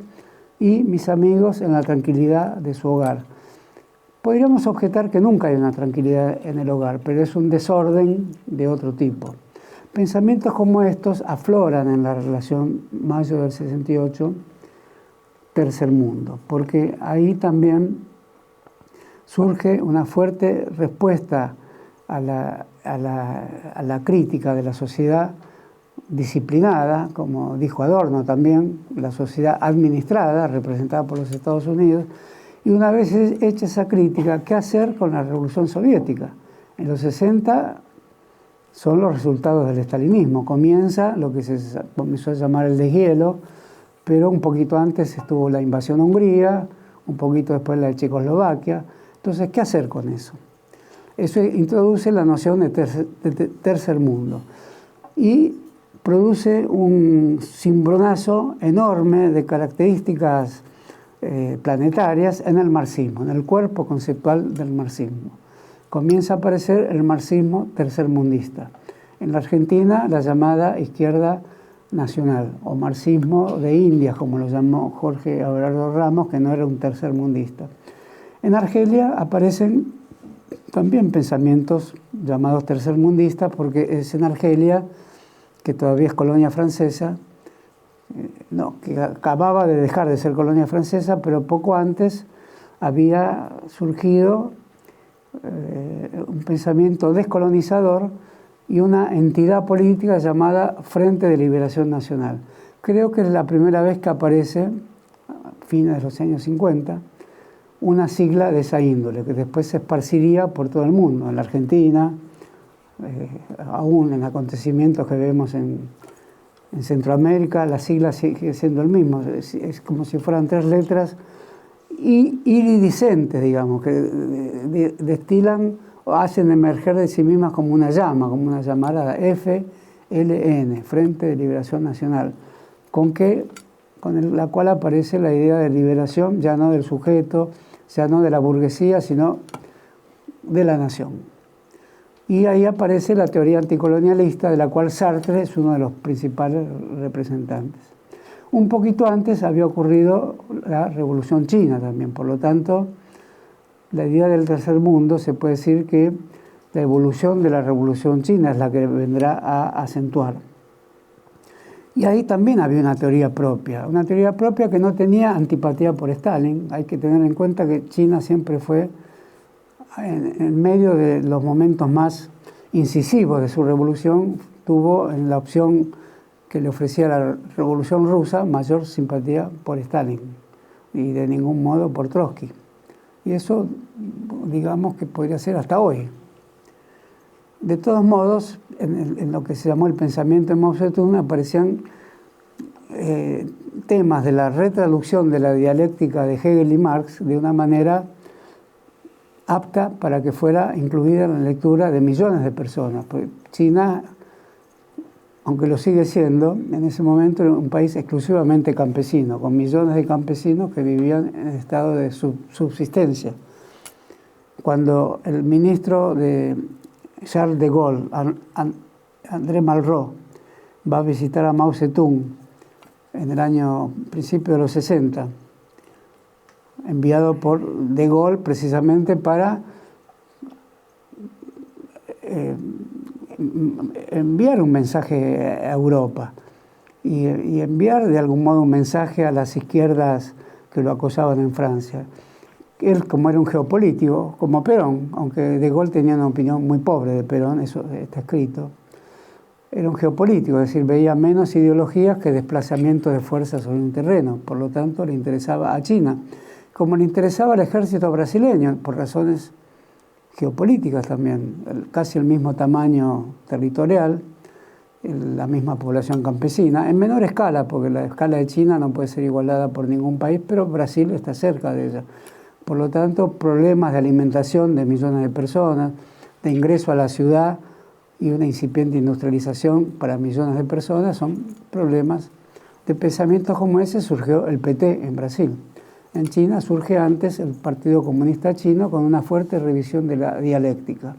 y mis amigos en la tranquilidad de su hogar. Podríamos objetar que nunca hay una tranquilidad en el hogar, pero es un desorden de otro tipo. Pensamientos como estos afloran en la relación mayo del 68, tercer mundo, porque ahí también surge una fuerte respuesta a la crítica de la sociedad disciplinada, como dijo Adorno también, la sociedad administrada, representada por los Estados Unidos. Y una vez hecha esa crítica, ¿qué hacer con la Revolución Soviética? En los 60 son los resultados del estalinismo. Comienza lo que se comenzó a llamar el deshielo, pero un poquito antes estuvo la invasión a Hungría, un poquito después la de Checoslovaquia. Entonces, ¿qué hacer con eso? Eso introduce la noción de tercer mundo y produce un cimbronazo enorme de características planetarias en el marxismo, en el cuerpo conceptual del marxismo. Comienza a aparecer el marxismo tercermundista. En la Argentina, la llamada izquierda nacional, o marxismo de Indias, como lo llamó Jorge Abelardo Ramos, que no era un tercermundista. En Argelia aparecen también pensamientos llamados tercermundistas, porque es en Argelia, que todavía es colonia francesa, que acababa de dejar de ser colonia francesa, pero poco antes había surgido un pensamiento descolonizador y una entidad política llamada Frente de Liberación Nacional. Creo que es la primera vez que aparece, a fines de los años 50, una sigla de esa índole, que después se esparciría por todo el mundo, en la Argentina, aún en acontecimientos que vemos en Centroamérica, la sigla sigue siendo el mismo, es como si fueran tres letras iridiscentes, digamos, que destilan o hacen emerger de sí mismas como una llama, como una llamarada, FLN, Frente de Liberación Nacional, con la cual aparece la idea de liberación, ya no del sujeto, ya no de la burguesía, sino de la nación. Y ahí aparece la teoría anticolonialista, de la cual Sartre es uno de los principales representantes. Un poquito antes había ocurrido la Revolución China también, por lo tanto, la idea del tercer mundo se puede decir que la evolución de la Revolución China es la que vendrá a acentuar. Y ahí también había una teoría propia que no tenía antipatía por Stalin. Hay que tener en cuenta que China siempre fue, en medio de los momentos más incisivos de su revolución, tuvo en la opción que le ofrecía la Revolución Rusa mayor simpatía por Stalin y de ningún modo por Trotsky. Y eso, digamos que podría ser hasta hoy. De todos modos, en lo que se llamó el pensamiento de Mao Zedong aparecían temas de la retraducción de la dialéctica de Hegel y Marx de una manera apta para que fuera incluida en la lectura de millones de personas. Pues China, aunque lo sigue siendo, en ese momento era un país exclusivamente campesino, con millones de campesinos que vivían en estado de subsistencia. Cuando el ministro de Charles de Gaulle, André Malraux, va a visitar a Mao Zedong en el principio de los 60, enviado por de Gaulle precisamente para enviar un mensaje a Europa y enviar de algún modo un mensaje a las izquierdas que lo acosaban en Francia. Él, como era un geopolítico, como Perón, aunque de Gaulle tenía una opinión muy pobre de Perón, eso está escrito, era un geopolítico, es decir, veía menos ideologías que desplazamiento de fuerzas sobre un terreno, por lo tanto le interesaba a China, como le interesaba al ejército brasileño, por razones geopolíticas también, casi el mismo tamaño territorial, la misma población campesina, en menor escala, porque la escala de China no puede ser igualada por ningún país, pero Brasil está cerca de ella. Por lo tanto, problemas de alimentación de millones de personas, de ingreso a la ciudad y una incipiente industrialización para millones de personas son problemas de pensamientos como ese. Surgió el PT en Brasil. En China surge antes el Partido Comunista Chino con una fuerte revisión de la dialéctica.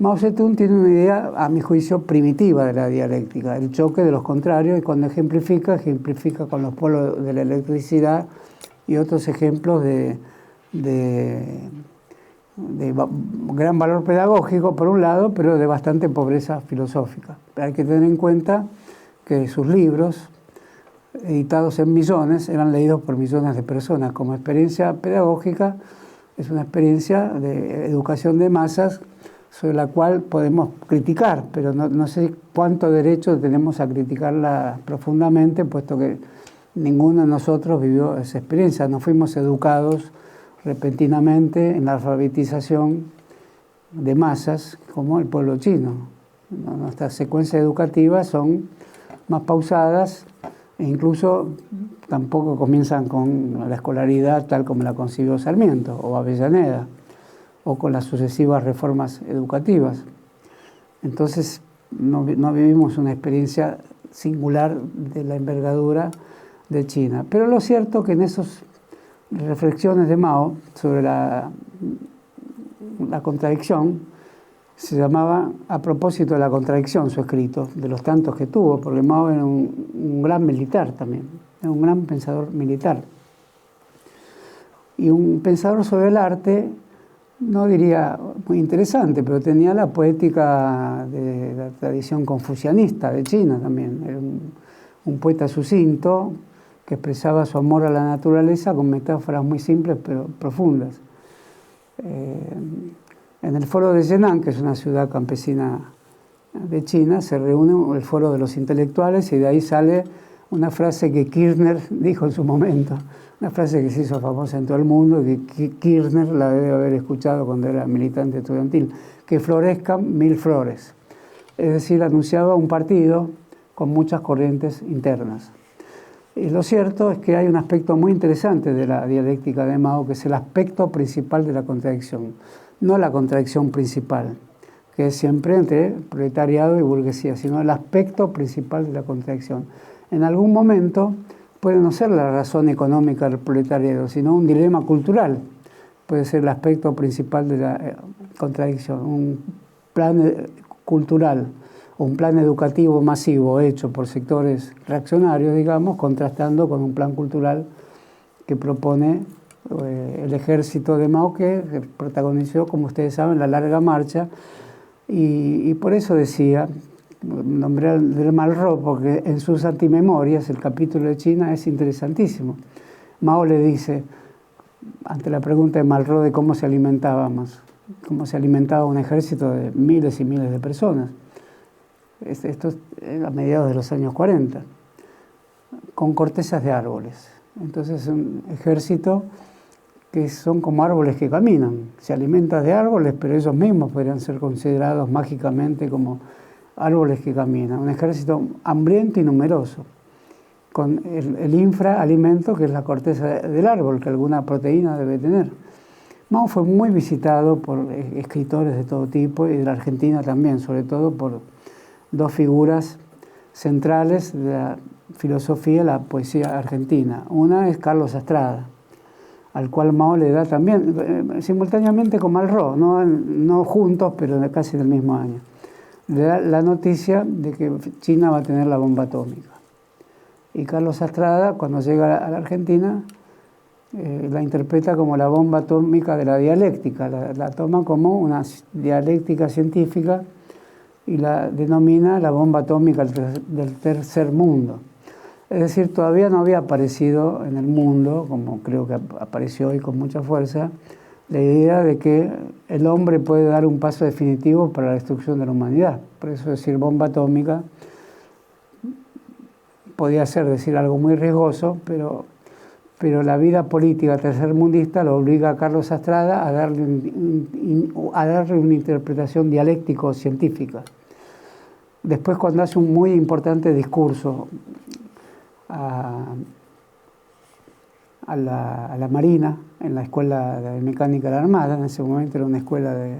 Mao Zedong tiene una idea, a mi juicio, primitiva de la dialéctica, el choque de los contrarios, y cuando ejemplifica con los polos de la electricidad y otros ejemplos de gran valor pedagógico, por un lado, pero de bastante pobreza filosófica. Hay que tener en cuenta que sus libros, editados en millones, eran leídos por millones de personas. Como experiencia pedagógica, es una experiencia de educación de masas sobre la cual podemos criticar, pero no sé cuánto derecho tenemos a criticarla profundamente, puesto que ninguno de nosotros vivió esa experiencia. No fuimos educados repentinamente en la alfabetización de masas como el pueblo chino. Nuestras secuencias educativas son más pausadas e incluso tampoco comienzan con la escolaridad tal como la concibió Sarmiento o Avellaneda o con las sucesivas reformas educativas. Entonces no vivimos una experiencia singular de la envergadura de China. Pero lo cierto es que en esas reflexiones de Mao sobre la contradicción, se llamaba A propósito de la contradicción su escrito, de los tantos que tuvo, porque Mao era un gran militar también, era un gran pensador militar. Y un pensador sobre el arte, no diría muy interesante, pero tenía la poética de la tradición confucianista de China también. Era un poeta sucinto que expresaba su amor a la naturaleza con metáforas muy simples pero profundas. En el foro de Henan, que es una ciudad campesina de China, se reúne el foro de los intelectuales y de ahí sale una frase que Kirchner dijo en su momento, una frase que se hizo famosa en todo el mundo y que Kirchner la debe haber escuchado cuando era militante estudiantil, que florezcan 1000 flores. Es decir, anunciaba un partido con muchas corrientes internas. Y lo cierto es que hay un aspecto muy interesante de la dialéctica de Mao, que es el aspecto principal de la contradicción, no la contradicción principal, que es siempre entre proletariado y burguesía, sino el aspecto principal de la contradicción. En algún momento puede no ser la razón económica del proletariado, sino un dilema cultural. Puede ser el aspecto principal de la contradicción. Un plan cultural o un plan educativo masivo hecho por sectores reaccionarios, digamos, contrastando con un plan cultural que propone el ejército de Mao, que protagonizó, como ustedes saben, la larga marcha, y por eso decía, nombré al Malraux, porque en sus antimemorias el capítulo de China es interesantísimo. Mao le dice, ante la pregunta de Malraux de cómo se alimentaba un ejército de miles y miles de personas, esto es a mediados de los años 40, con cortezas de árboles. Entonces un ejército que son como árboles que caminan, se alimentan de árboles, pero ellos mismos podrían ser considerados mágicamente como árboles que caminan. Un ejército hambriento y numeroso, con el infraalimento que es la corteza del árbol, que alguna proteína debe tener. Mao fue muy visitado por escritores de todo tipo y de la Argentina también, sobre todo por dos figuras centrales de la filosofía y la poesía argentina. Una es Carlos Astrada, al cual Mao le da también, simultáneamente con Malraux, no juntos, pero casi del mismo año, le da la noticia de que China va a tener la bomba atómica. Y Carlos Astrada, cuando llega a la Argentina, la interpreta como la bomba atómica de la dialéctica, la toma como una dialéctica científica y la denomina la bomba atómica del tercer mundo. Es decir, todavía no había aparecido en el mundo, como creo que apareció hoy con mucha fuerza, la idea de que el hombre puede dar un paso definitivo para la destrucción de la humanidad. Por eso decir bomba atómica podía ser decir algo muy riesgoso, pero la vida política tercermundista lo obliga a Carlos Astrada a darle una interpretación dialéctico-científica. Después, cuando hace un muy importante discurso a la Marina, en la Escuela de Mecánica de la Armada, en ese momento era una escuela de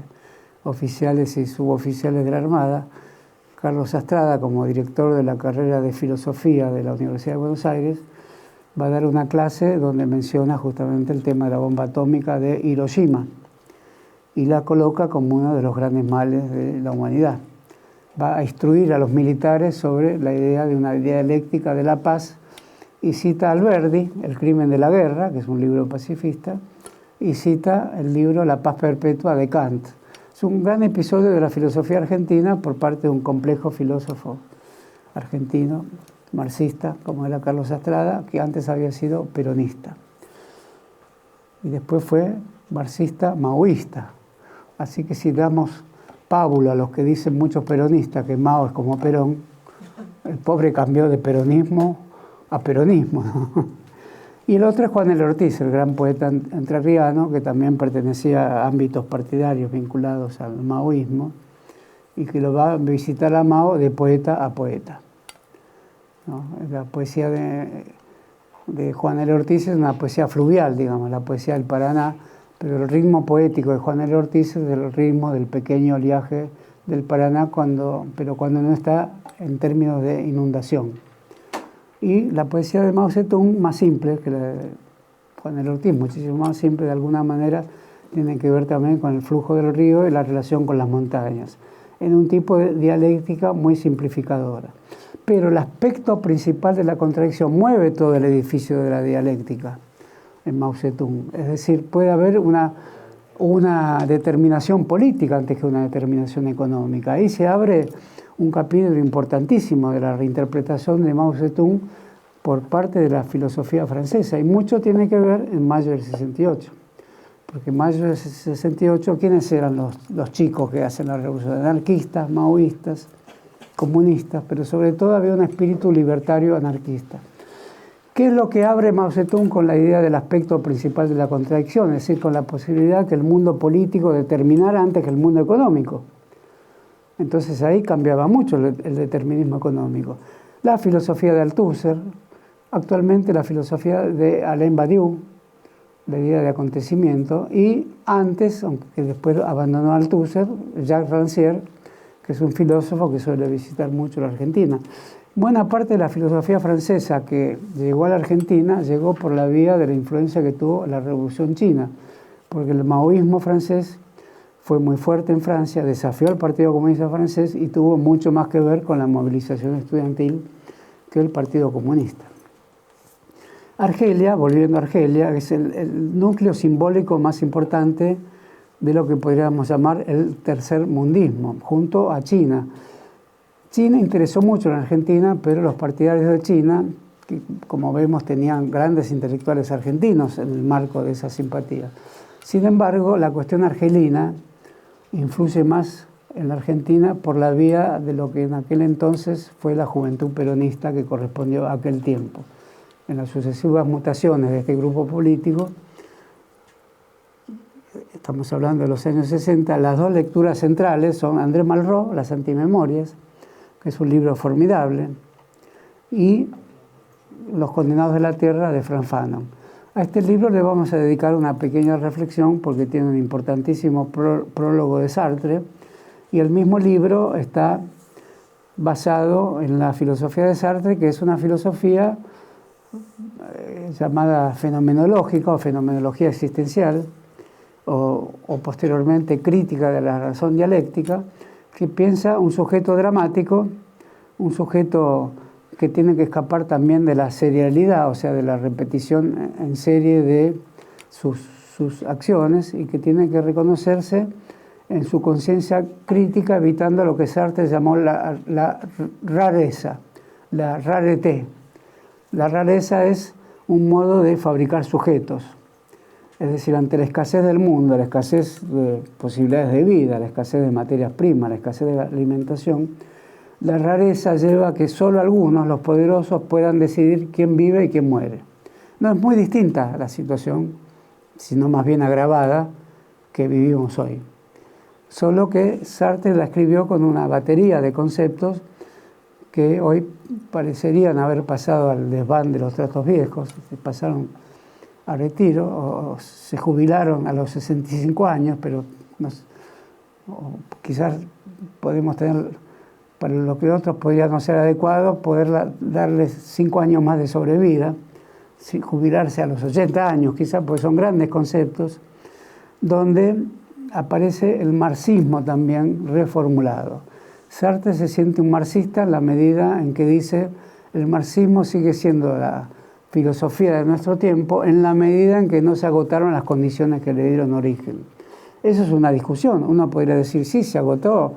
oficiales y suboficiales de la Armada, Carlos Astrada, como director de la carrera de Filosofía de la Universidad de Buenos Aires, va a dar una clase donde menciona justamente el tema de la bomba atómica de Hiroshima y la coloca como uno de los grandes males de la humanidad. Va a instruir a los militares sobre la idea de una dialéctica de la paz y cita a Alberdi, El crimen de la guerra, que es un libro pacifista, y cita el libro La paz perpetua de Kant. Es un gran episodio de la filosofía argentina por parte de un complejo filósofo argentino, marxista, como era Carlos Astrada, que antes había sido peronista. Y después fue marxista-maoísta. Así que si damos pábulo a los que dicen muchos peronistas que Mao es como Perón, el pobre cambió de peronismo a peronismo, ¿no? Y el otro es Juan L. Ortiz, el gran poeta entrerriano, que también pertenecía a ámbitos partidarios vinculados al maoísmo, y que lo va a visitar a Mao de poeta a poeta, ¿no? La poesía de Juan L. Ortiz es una poesía fluvial, digamos, la poesía del Paraná, pero el ritmo poético de Juan L. Ortiz es el ritmo del pequeño oleaje del Paraná, pero cuando no está en términos de inundación. Y la poesía de Mao Zedong, más simple que la de Juan L. Ortiz, muchísimo más simple, de alguna manera tiene que ver también con el flujo del río y la relación con las montañas, en un tipo de dialéctica muy simplificadora. Pero el aspecto principal de la contradicción mueve todo el edificio de la dialéctica en Mao Zedong. Es decir, puede haber una determinación política antes que una determinación económica. Ahí se abre un capítulo importantísimo de la reinterpretación de Mao Zedong por parte de la filosofía francesa, y mucho tiene que ver en mayo del 68, porque en mayo del 68, ¿quiénes eran los chicos que hacen la revolución? Anarquistas, maoístas, comunistas, pero sobre todo había un espíritu libertario anarquista. ¿Qué es lo que abre Mao Zedong con la idea del aspecto principal de la contradicción? Es decir, con la posibilidad que el mundo político determinara antes que el mundo económico. Entonces ahí cambiaba mucho el determinismo económico. La filosofía de Althusser, actualmente la filosofía de Alain Badiou, la idea de acontecimiento, y antes, aunque después abandonó Althusser, Jacques Rancière, que es un filósofo que suele visitar mucho la Argentina. Buena parte de la filosofía francesa que llegó a la Argentina llegó por la vía de la influencia que tuvo la Revolución China, porque el maoísmo francés fue muy fuerte en Francia, desafió al Partido Comunista francés y tuvo mucho más que ver con la movilización estudiantil que el Partido Comunista. Argelia, volviendo a Argelia, es el núcleo simbólico más importante de lo que podríamos llamar el tercer mundismo, junto a China. China interesó mucho en Argentina, pero los partidarios de China, que como vemos tenían grandes intelectuales argentinos en el marco de esa simpatía. Sin embargo, la cuestión argelina influye más en la Argentina por la vía de lo que en aquel entonces fue la juventud peronista que correspondió a aquel tiempo. En las sucesivas mutaciones de este grupo político, estamos hablando de los años 60, las dos lecturas centrales son Andrés Malraux, Las Antimemorias, que es un libro formidable, y Los Condenados de la Tierra, de Frantz Fanon. A este libro le vamos a dedicar una pequeña reflexión porque tiene un importantísimo prólogo de Sartre, y el mismo libro está basado en la filosofía de Sartre, que es una filosofía llamada fenomenológica o fenomenología existencial, o posteriormente crítica de la razón dialéctica, que piensa un sujeto dramático, un sujeto que tiene que escapar también de la serialidad, o sea, de la repetición en serie de sus acciones, y que tiene que reconocerse en su conciencia crítica, evitando lo que Sartre llamó la rareza, la rareté. La rareza es un modo de fabricar sujetos. Es decir, ante la escasez del mundo, la escasez de posibilidades de vida, la escasez de materias primas, la escasez de la alimentación, la rareza lleva a que solo algunos, los poderosos, puedan decidir quién vive y quién muere. No es muy distinta la situación, sino más bien agravada, que vivimos hoy. Solo que Sartre la escribió con una batería de conceptos que hoy parecerían haber pasado al desván de los tratos viejos, se pasaron a retiro o se jubilaron a los 65 años, pero quizás podemos tener, para lo que otros podría no ser adecuado, poder darles 5 años más de sobrevida, jubilarse a los 80 años, quizás, porque son grandes conceptos, donde aparece el marxismo también reformulado. Sartre se siente un marxista en la medida en que dice el marxismo sigue siendo la filosofía de nuestro tiempo en la medida en que no se agotaron las condiciones que le dieron origen. Eso es una discusión. Uno podría decir, sí, se agotó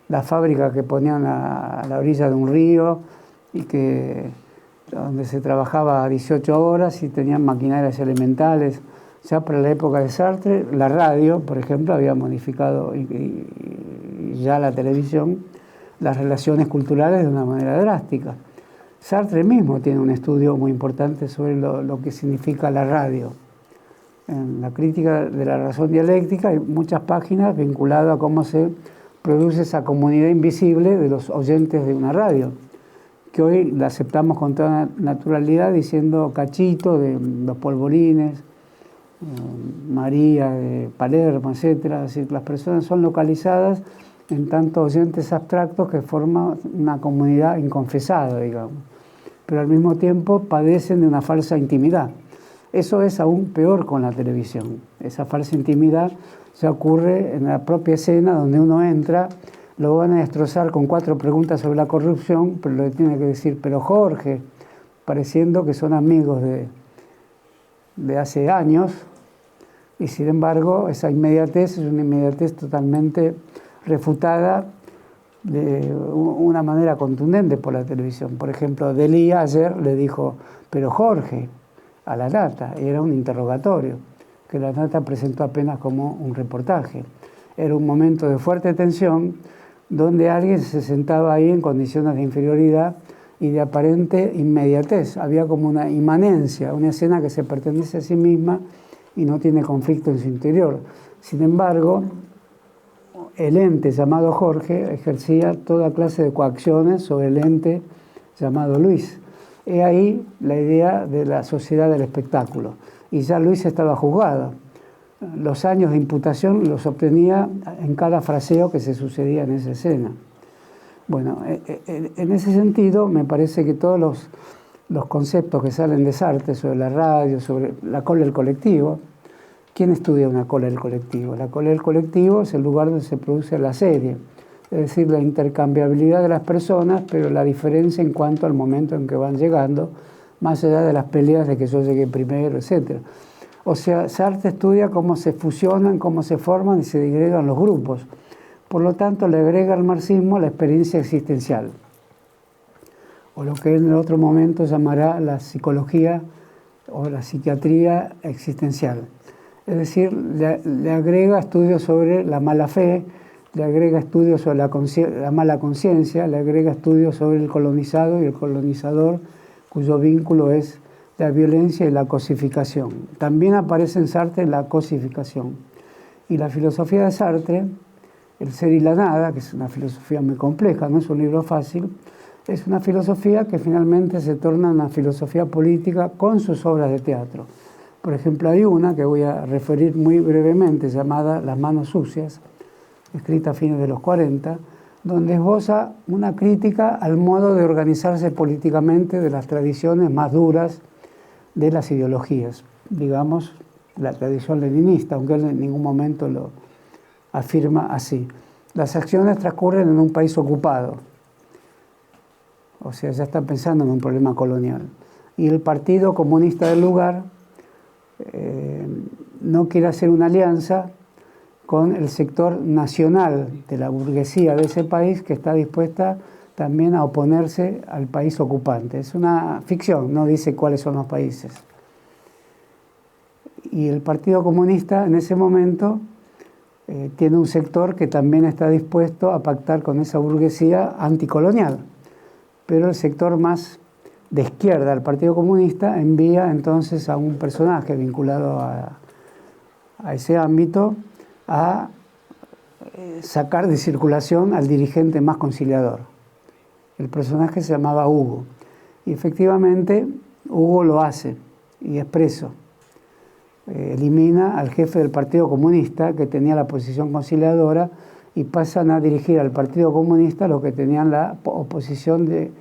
la fábrica que ponían a la orilla de un río y donde se trabajaba 18 horas y tenían maquinarias elementales. Ya para la época de Sartre, la radio, por ejemplo, había modificado y ya la televisión, las relaciones culturales de una manera drástica. Sartre mismo tiene un estudio muy importante sobre lo que significa la radio. En la crítica de la razón dialéctica hay muchas páginas vinculadas a cómo se produce esa comunidad invisible de los oyentes de una radio, que hoy la aceptamos con toda naturalidad diciendo Cachito de Los Polvorines, María de Palermo, etc. Es decir, las personas son localizadas en tanto oyentes abstractos que forman una comunidad inconfesada, digamos, pero al mismo tiempo padecen de una falsa intimidad. Eso es aún peor con la televisión. Esa falsa intimidad ya ocurre en la propia escena donde uno entra, lo van a destrozar con 4 preguntas sobre la corrupción, pero le tiene que decir, pero Jorge, pareciendo que son amigos de hace años, y sin embargo esa inmediatez es una inmediatez totalmente refutada de una manera contundente por la televisión. Por ejemplo, Delía ayer le dijo, pero Jorge, a la Nata, y era un interrogatorio, que la Nata presentó apenas como un reportaje. Era un momento de fuerte tensión donde alguien se sentaba ahí en condiciones de inferioridad y de aparente inmediatez. Había como una inmanencia, una escena que se pertenece a sí misma y no tiene conflicto en su interior. Sin embargo, el ente llamado Jorge ejercía toda clase de coacciones sobre el ente llamado Luis. He ahí la idea de la sociedad del espectáculo. Y ya Luis estaba juzgado. Los años de imputación los obtenía en cada fraseo que se sucedía en esa escena. Bueno, en ese sentido me parece que todos los conceptos que salen de Sartre sobre la radio, sobre la cola del colectivo, ¿Quién estudia una cola del colectivo? La cola del colectivo es el lugar donde se produce la serie, es decir, la intercambiabilidad de las personas, pero la diferencia en cuanto al momento en que van llegando, más allá de las peleas de que yo llegué primero, etc. O sea, Sartre estudia cómo se fusionan, cómo se forman y se digregan los grupos. Por lo tanto, le agrega al marxismo la experiencia existencial, o lo que él en otro momento llamará la psicología o la psiquiatría existencial. Es decir, le agrega estudios sobre la mala fe, le agrega estudios sobre la mala conciencia, le agrega estudios sobre el colonizado y el colonizador, cuyo vínculo es la violencia y la cosificación. También aparece en Sartre la cosificación. Y la filosofía de Sartre, El ser y la nada, que es una filosofía muy compleja, no es un libro fácil, es una filosofía que finalmente se torna una filosofía política con sus obras de teatro. Por ejemplo, hay una que voy a referir muy brevemente, llamada Las manos sucias, escrita a fines de los 40, donde esboza una crítica al modo de organizarse políticamente de las tradiciones más duras de las ideologías, digamos, la tradición leninista, aunque él en ningún momento lo afirma así. Las acciones transcurren en un país ocupado, o sea, ya está pensando en un problema colonial. Y el Partido Comunista del lugar no quiere hacer una alianza con el sector nacional de la burguesía de ese país que está dispuesta también a oponerse al país ocupante. Es una ficción, no dice cuáles son los países. Y el Partido Comunista en ese momento tiene un sector que también está dispuesto a pactar con esa burguesía anticolonial. Pero el sector más de izquierda del Partido Comunista envía entonces a un personaje vinculado a ese ámbito a sacar de circulación al dirigente más conciliador. El personaje se llamaba Hugo. Y efectivamente Hugo lo hace y es preso. Elimina al jefe del Partido Comunista, que tenía la posición conciliadora, y pasan a dirigir al Partido Comunista los que tenían la oposición de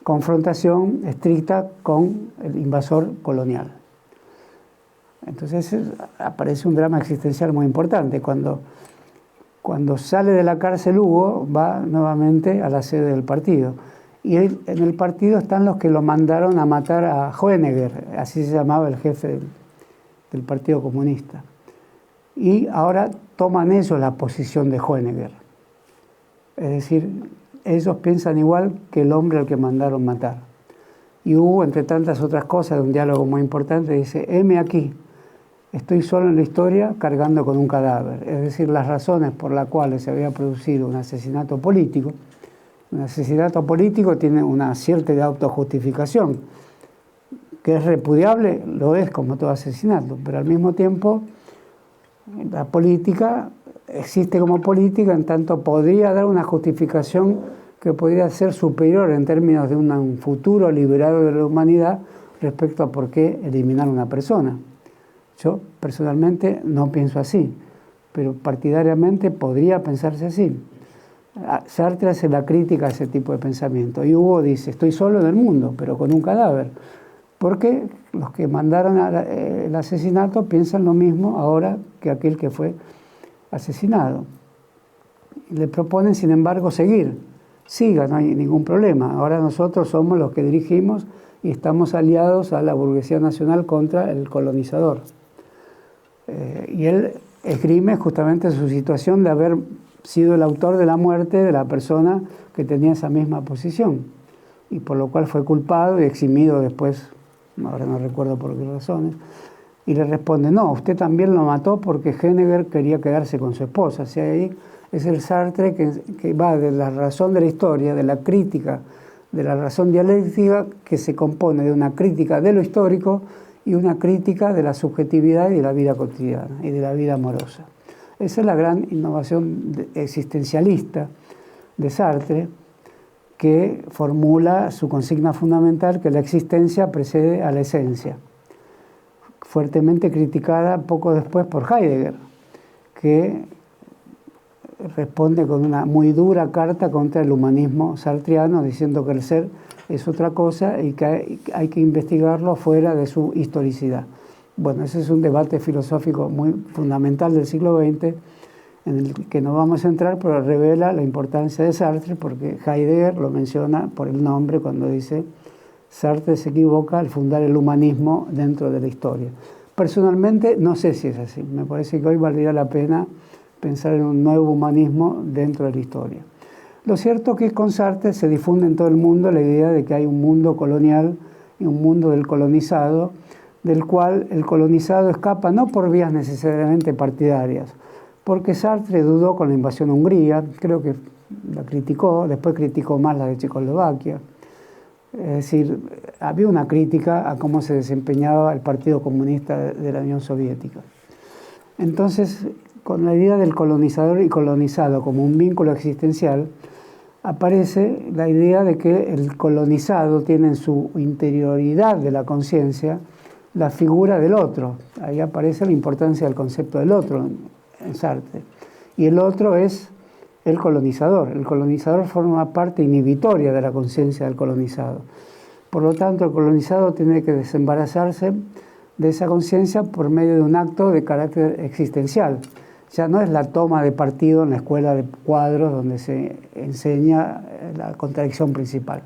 confrontación estricta con el invasor colonial. Entonces aparece un drama existencial muy importante. Cuando sale de la cárcel Hugo, va nuevamente a la sede del partido. Y en el partido están los que lo mandaron a matar a Hohenegger, así se llamaba el jefe del Partido Comunista. Y ahora toman ellos la posición de Hohenegger. Es decir, ellos piensan igual que el hombre al que mandaron matar. Y Hugo, entre tantas otras cosas, de un diálogo muy importante, dice: heme aquí, estoy solo en la historia cargando con un cadáver. Es decir, las razones por las cuales se había producido un asesinato político. Un asesinato político tiene una cierta de autojustificación, que es repudiable, lo es como todo asesinato, pero al mismo tiempo la política existe como política, en tanto podría dar una justificación que podría ser superior en términos de un futuro liberado de la humanidad respecto a por qué eliminar a una persona. Yo personalmente no pienso así, pero partidariamente podría pensarse así. Sartre hace la crítica a ese tipo de pensamiento y Hugo dice: estoy solo en el mundo, pero con un cadáver. Porque los que mandaron el asesinato piensan lo mismo ahora que aquel que fue asesinado. Le proponen, sin embargo, seguir. Siga, no hay ningún problema. Ahora nosotros somos los que dirigimos y estamos aliados a la burguesía nacional contra el colonizador. Y él esgrime justamente su situación de haber sido el autor de la muerte de la persona que tenía esa misma posición, y por lo cual fue culpado y eximido después, ahora no recuerdo por qué razones, y le responde: no, usted también lo mató porque Hohenegger quería quedarse con su esposa. O sea, ahí es el Sartre que va de la razón de la historia, de la crítica, de la razón dialéctica, que se compone de una crítica de lo histórico y una crítica de la subjetividad y de la vida cotidiana y de la vida amorosa. Esa es la gran innovación existencialista de Sartre, que formula su consigna fundamental, que la existencia precede a la esencia, fuertemente criticada poco después por Heidegger, que responde con una muy dura carta contra el humanismo sartriano, diciendo que el ser es otra cosa y que hay que investigarlo fuera de su historicidad. Bueno, ese es un debate filosófico muy fundamental del siglo XX, en el que no vamos a entrar, pero revela la importancia de Sartre, porque Heidegger lo menciona por el nombre cuando dice Sartre se equivoca al fundar el humanismo dentro de la historia. Personalmente no sé si es así, me parece que hoy valdría la pena pensar en un nuevo humanismo dentro de la historia. Lo cierto es que con Sartre se difunde en todo el mundo la idea de que hay un mundo colonial y un mundo del colonizado, del cual el colonizado escapa no por vías necesariamente partidarias, porque Sartre dudó con la invasión a Hungría, creo que la criticó, después criticó más la de Checoslovaquia. Es decir, había una crítica a cómo se desempeñaba el Partido Comunista de la Unión Soviética. Entonces, con la idea del colonizador y colonizado como un vínculo existencial, aparece la idea de que el colonizado tiene en su interioridad de la conciencia la figura del otro. Ahí aparece la importancia del concepto del otro en Sartre. Y el otro es el colonizador. El colonizador forma parte inhibitoria de la conciencia del colonizado. Por lo tanto, el colonizado tiene que desembarazarse de esa conciencia por medio de un acto de carácter existencial. Ya no es la toma de partido en la escuela de cuadros donde se enseña la contradicción principal.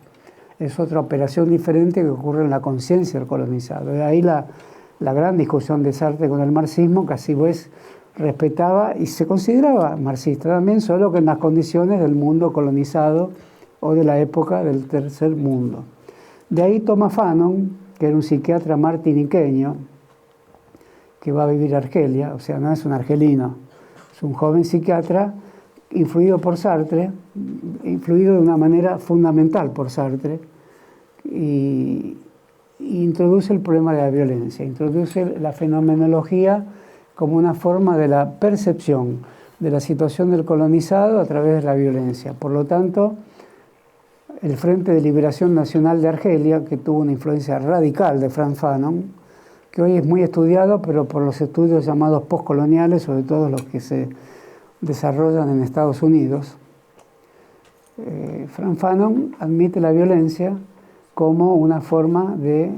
Es otra operación diferente que ocurre en la conciencia del colonizado. De ahí la gran discusión de Sartre con el marxismo, que así pues respetaba y se consideraba marxista también, solo que en las condiciones del mundo colonizado o de la época del tercer mundo. De ahí Thomas Fanon, que era un psiquiatra martiniqueño, que va a vivir a Argelia, o sea, no es un argelino, es un joven psiquiatra influido por Sartre, influido de una manera fundamental por Sartre, y introduce el problema de la violencia, introduce la fenomenología como una forma de la percepción de la situación del colonizado a través de la violencia. Por lo tanto, el Frente de Liberación Nacional de Argelia, que tuvo una influencia radical de Frantz Fanon, que hoy es muy estudiado, pero por los estudios llamados postcoloniales, sobre todo los que se desarrollan en Estados Unidos, Frantz Fanon admite la violencia como una forma de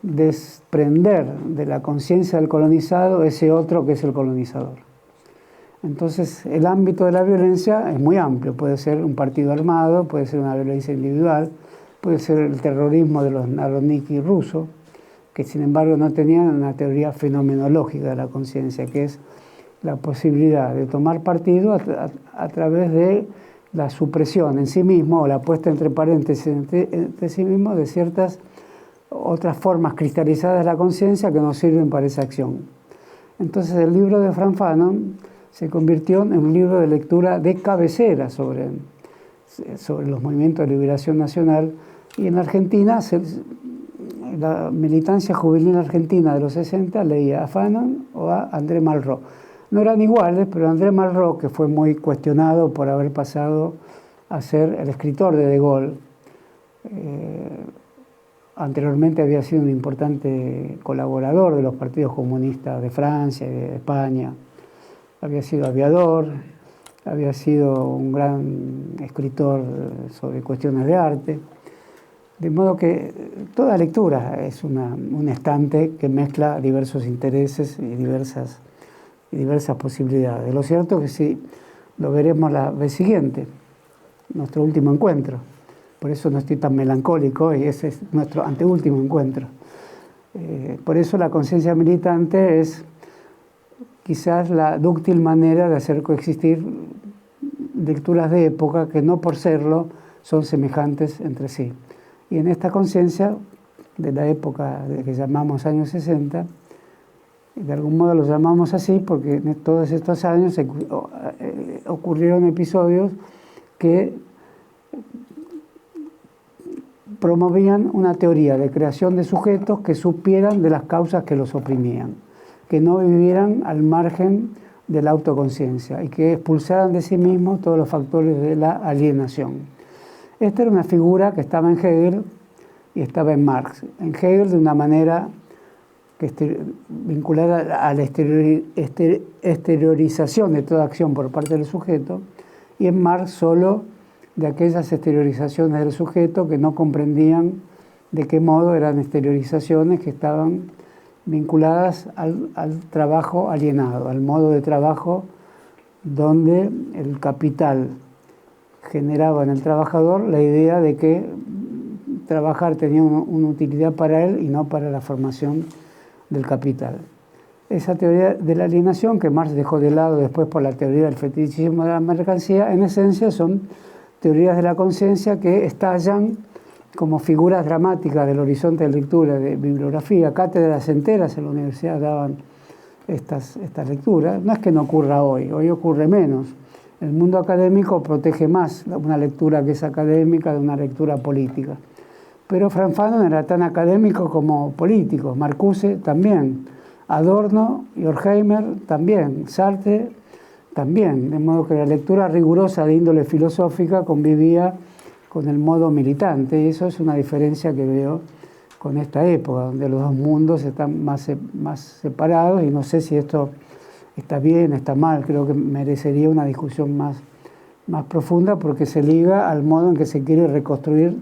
desprender de la conciencia del colonizado ese otro que es el colonizador. Entonces, el ámbito de la violencia es muy amplio. Puede ser un partido armado, puede ser una violencia individual, puede ser el terrorismo de los Narodniki rusos, que sin embargo no tenían una teoría fenomenológica de la conciencia, que es la posibilidad de tomar partido a través de la supresión en sí mismo o la puesta entre paréntesis entre sí mismo de ciertas otras formas cristalizadas de la conciencia que nos sirven para esa acción. Entonces el libro de Frantz Fanon se convirtió en un libro de lectura de cabecera sobre los movimientos de liberación nacional, y en la Argentina, la militancia juvenil argentina de los 60 leía a Fanon o a André Malraux. No eran iguales, pero André Malraux, que fue muy cuestionado por haber pasado a ser el escritor de Gaulle, anteriormente había sido un importante colaborador de los partidos comunistas de Francia y de España, había sido aviador, había sido un gran escritor sobre cuestiones de arte, de modo que toda lectura es un estante que mezcla diversos intereses y diversas posibilidades. Lo cierto es que sí, lo veremos la vez siguiente, nuestro último encuentro. Por eso no estoy tan melancólico, y ese es nuestro anteúltimo encuentro. Por eso la conciencia militante es quizás la dúctil manera de hacer coexistir lecturas de época que no por serlo son semejantes entre sí. Y en esta conciencia de la época que llamamos años 60, de algún modo los llamamos así porque en todos estos años ocurrieron episodios que promovían una teoría de creación de sujetos que supieran de las causas que los oprimían, que no vivieran al margen de la autoconciencia y que expulsaran de sí mismos todos los factores de la alienación. Esta era una figura que estaba en Hegel y estaba en Marx. En Hegel de una manera vinculada a la exteriorización de toda acción por parte del sujeto, y en Marx solo de aquellas exteriorizaciones del sujeto que no comprendían de qué modo eran exteriorizaciones que estaban vinculadas al trabajo alienado, al modo de trabajo donde el capital generaba en el trabajador la idea de que trabajar tenía una utilidad para él y no para la formación del capital. Esa teoría de la alienación, que Marx dejó de lado después por la teoría del fetichismo de la mercancía, en esencia son teorías de la conciencia que estallan como figuras dramáticas del horizonte de lectura, de bibliografía. Cátedras enteras en la universidad daban estas lecturas. No es que no ocurra hoy ocurre menos. El mundo académico protege más una lectura que es académica de una lectura política. Pero Franz Fanon era tan académico como político, Marcuse también, Adorno y Horkheimer también, Sartre también, de modo que la lectura rigurosa de índole filosófica convivía con el modo militante, y eso es una diferencia que veo con esta época, donde los dos mundos están más separados, y no sé si esto está bien, está mal, creo que merecería una discusión más profunda, porque se liga al modo en que se quiere reconstruir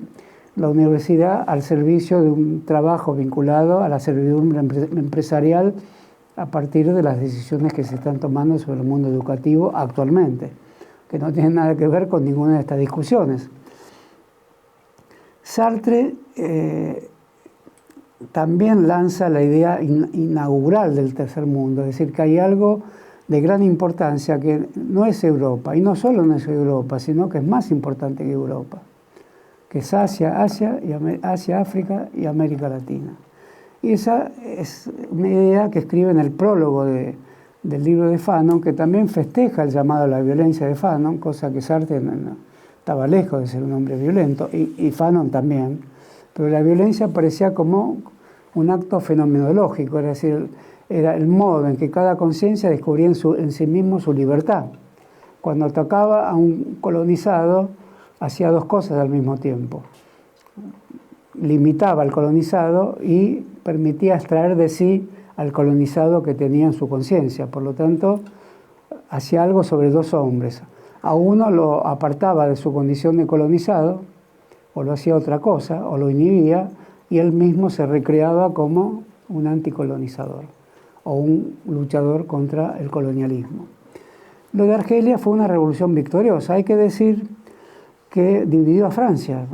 la universidad al servicio de un trabajo vinculado a la servidumbre empresarial a partir de las decisiones que se están tomando sobre el mundo educativo actualmente, que no tienen nada que ver con ninguna de estas discusiones. Sartre también lanza la idea inaugural del tercer mundo, es decir, que hay algo de gran importancia que no es Europa, y no solo no es Europa, sino que es más importante que Europa, que es Asia, África y América Latina. Y esa es una idea que escribe en el prólogo del libro de Fanon, que también festeja el llamado a la violencia de Fanon, cosa que Sartre estaba lejos de ser un hombre violento, y Fanon también, pero la violencia parecía como un acto fenomenológico, es decir, era el modo en que cada conciencia descubría en sí mismo su libertad. Cuando atacaba a un colonizado, hacía dos cosas al mismo tiempo. Limitaba al colonizado y permitía extraer de sí al colonizado que tenía en su conciencia. Por lo tanto, hacía algo sobre dos hombres. A uno lo apartaba de su condición de colonizado, o lo hacía otra cosa, o lo inhibía, y él mismo se recreaba como un anticolonizador o un luchador contra el colonialismo. Lo de Argelia fue una revolución victoriosa. Hay que decir que dividió a Francia.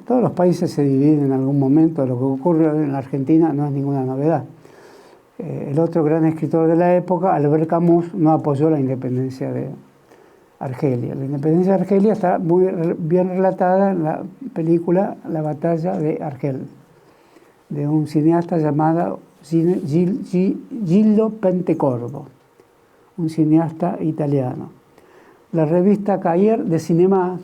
Todos los países se dividen en algún momento. Lo que ocurre en la Argentina no es ninguna novedad. El otro gran escritor de la época, Albert Camus, no apoyó la independencia de Argelia. La independencia de Argelia está muy bien relatada en la película La batalla de Argel, de un cineasta llamado Gillo Pontecorvo, un cineasta italiano. La revista Cahiers de Cinéma,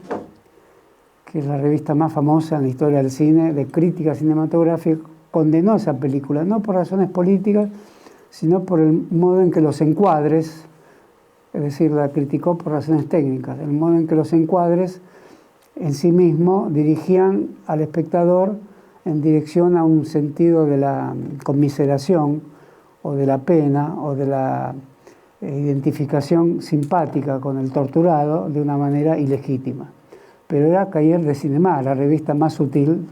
que es la revista más famosa en la historia del cine, de crítica cinematográfica, condenó esa película, no por razones políticas, sino por el modo en que los encuadres, es decir, la criticó por razones técnicas, el modo en que los encuadres en sí mismo dirigían al espectador en dirección a un sentido de la conmiseración o de la pena o de la identificación simpática con el torturado de una manera ilegítima. Pero era Cahiers de Cinéma, la revista más sutil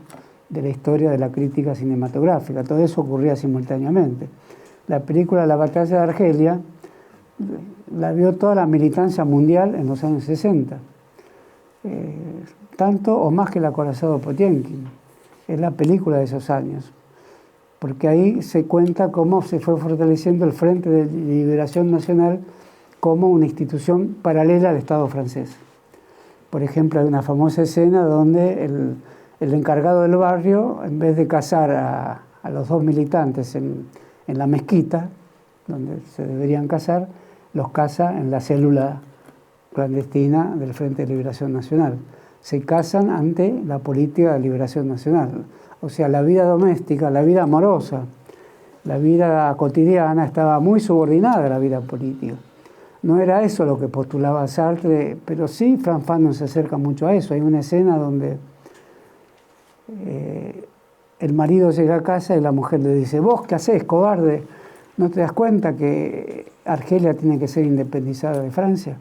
de la historia de la crítica cinematográfica. Todo eso ocurría simultáneamente. La película La batalla de Argelia la vio toda la militancia mundial en los años 60, tanto o más que el acorazado Potemkin. Es la película de esos años, porque ahí se cuenta cómo se fue fortaleciendo el Frente de Liberación Nacional como una institución paralela al Estado francés. Por ejemplo, hay una famosa escena donde el encargado del barrio, en vez de cazar a los dos militantes en la mezquita, donde se deberían cazar, los caza en la célula clandestina del Frente de Liberación Nacional. Se casan ante la política de liberación nacional. O sea, la vida doméstica, la vida amorosa, la vida cotidiana estaba muy subordinada a la vida política. No era eso lo que postulaba Sartre, pero sí Franz Fanon se acerca mucho a eso. Hay una escena donde el marido llega a casa y la mujer le dice: ¿vos qué hacés, cobarde? ¿No te das cuenta que Argelia tiene que ser independizada de Francia?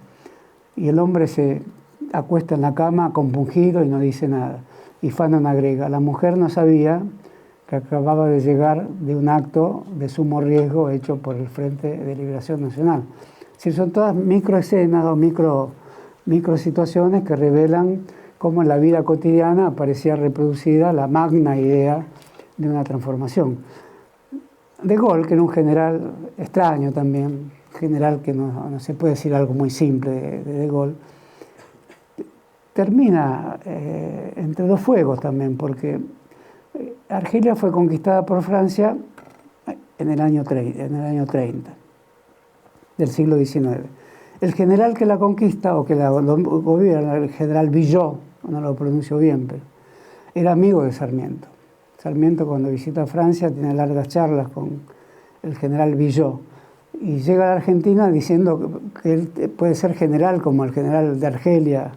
Y el hombre se acuesta en la cama compungido y no dice nada. Y Fanon agrega: la mujer no sabía que acababa de llegar de un acto de sumo riesgo hecho por el Frente de Liberación Nacional. Es decir, son todas microescenas o micro situaciones que revelan cómo en la vida cotidiana aparecía reproducida la magna idea de una transformación. De Gaulle, que era un general extraño también, general que no se puede decir algo muy simple de Gaulle, termina entre dos fuegos también, porque Argelia fue conquistada por Francia en el año 30 del siglo XIX. El general que la conquista o que la gobierna, el general Villot, no lo pronuncio bien, pero era amigo de Sarmiento. Sarmiento, cuando visita Francia, tiene largas charlas con el general Villot y llega a la Argentina diciendo que él puede ser general como el general de Argelia,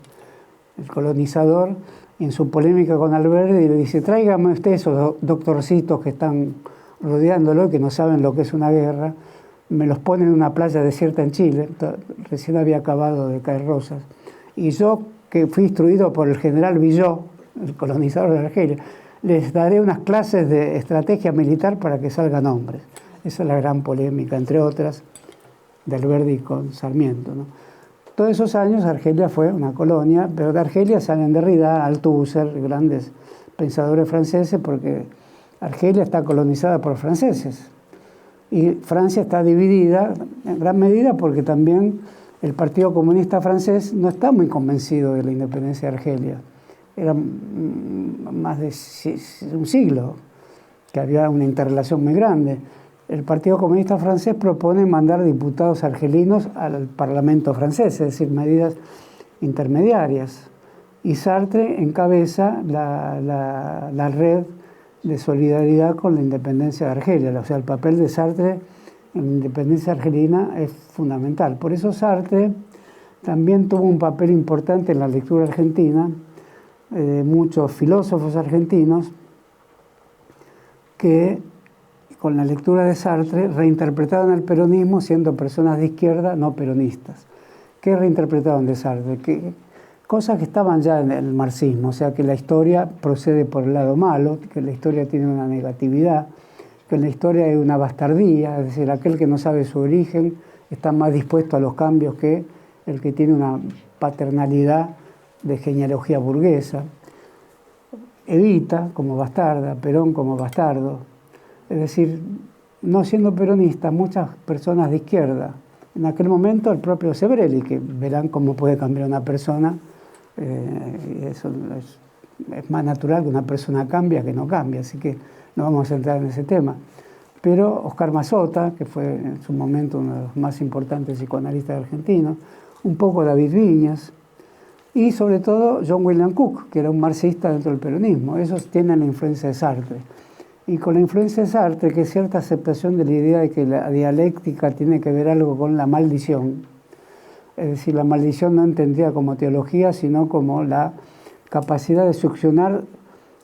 el colonizador, y en su polémica con Alberdi le dice: tráigame usted esos doctorcitos que están rodeándolo, que no saben lo que es una guerra, me los pone en una playa desierta en Chile, recién había acabado de caer Rosas, y yo, que fui instruido por el general Villot, el colonizador de Argelia, les daré unas clases de estrategia militar para que salgan hombres. Esa es la gran polémica, entre otras, de Alberdi con Sarmiento, ¿no? Todos esos años Argelia fue una colonia, pero de Argelia salen Derrida, Althusser, grandes pensadores franceses, porque Argelia está colonizada por franceses. Y Francia está dividida en gran medida porque también el Partido Comunista francés no está muy convencido de la independencia de Argelia. Era más de un siglo que había una interrelación muy grande. El Partido Comunista francés propone mandar diputados argelinos al Parlamento francés, es decir, medidas intermediarias. Y Sartre encabeza la red de solidaridad con la independencia de Argelia. O sea, el papel de Sartre en la independencia argelina es fundamental. Por eso Sartre también tuvo un papel importante en la lectura argentina, muchos filósofos argentinos que con la lectura de Sartre reinterpretaron el peronismo siendo personas de izquierda no peronistas. ¿Qué reinterpretaron de Sartre? Cosas que estaban ya en el marxismo, o sea, que la historia procede por el lado malo, que la historia tiene una negatividad, que en la historia hay una bastardía, es decir, aquel que no sabe su origen está más dispuesto a los cambios que el que tiene una paternalidad de genealogía burguesa. Evita como bastarda, Perón como bastardo. Es decir, no siendo peronista, muchas personas de izquierda, en aquel momento el propio Sebrelli, que verán cómo puede cambiar una persona, y eso es más natural que una persona cambie que no cambie, así que no vamos a entrar en ese tema. Pero Oscar Mazota, que fue en su momento uno de los más importantes psicoanalistas argentinos, un poco David Viñas, y sobre todo John William Cook, que era un marxista dentro del peronismo. Esos tienen la influencia de Sartre. Y con la influencia de Sartre, que es cierta aceptación de la idea de que la dialéctica tiene que ver algo con la maldición, es decir, la maldición no entendida como teología, sino como la capacidad de succionar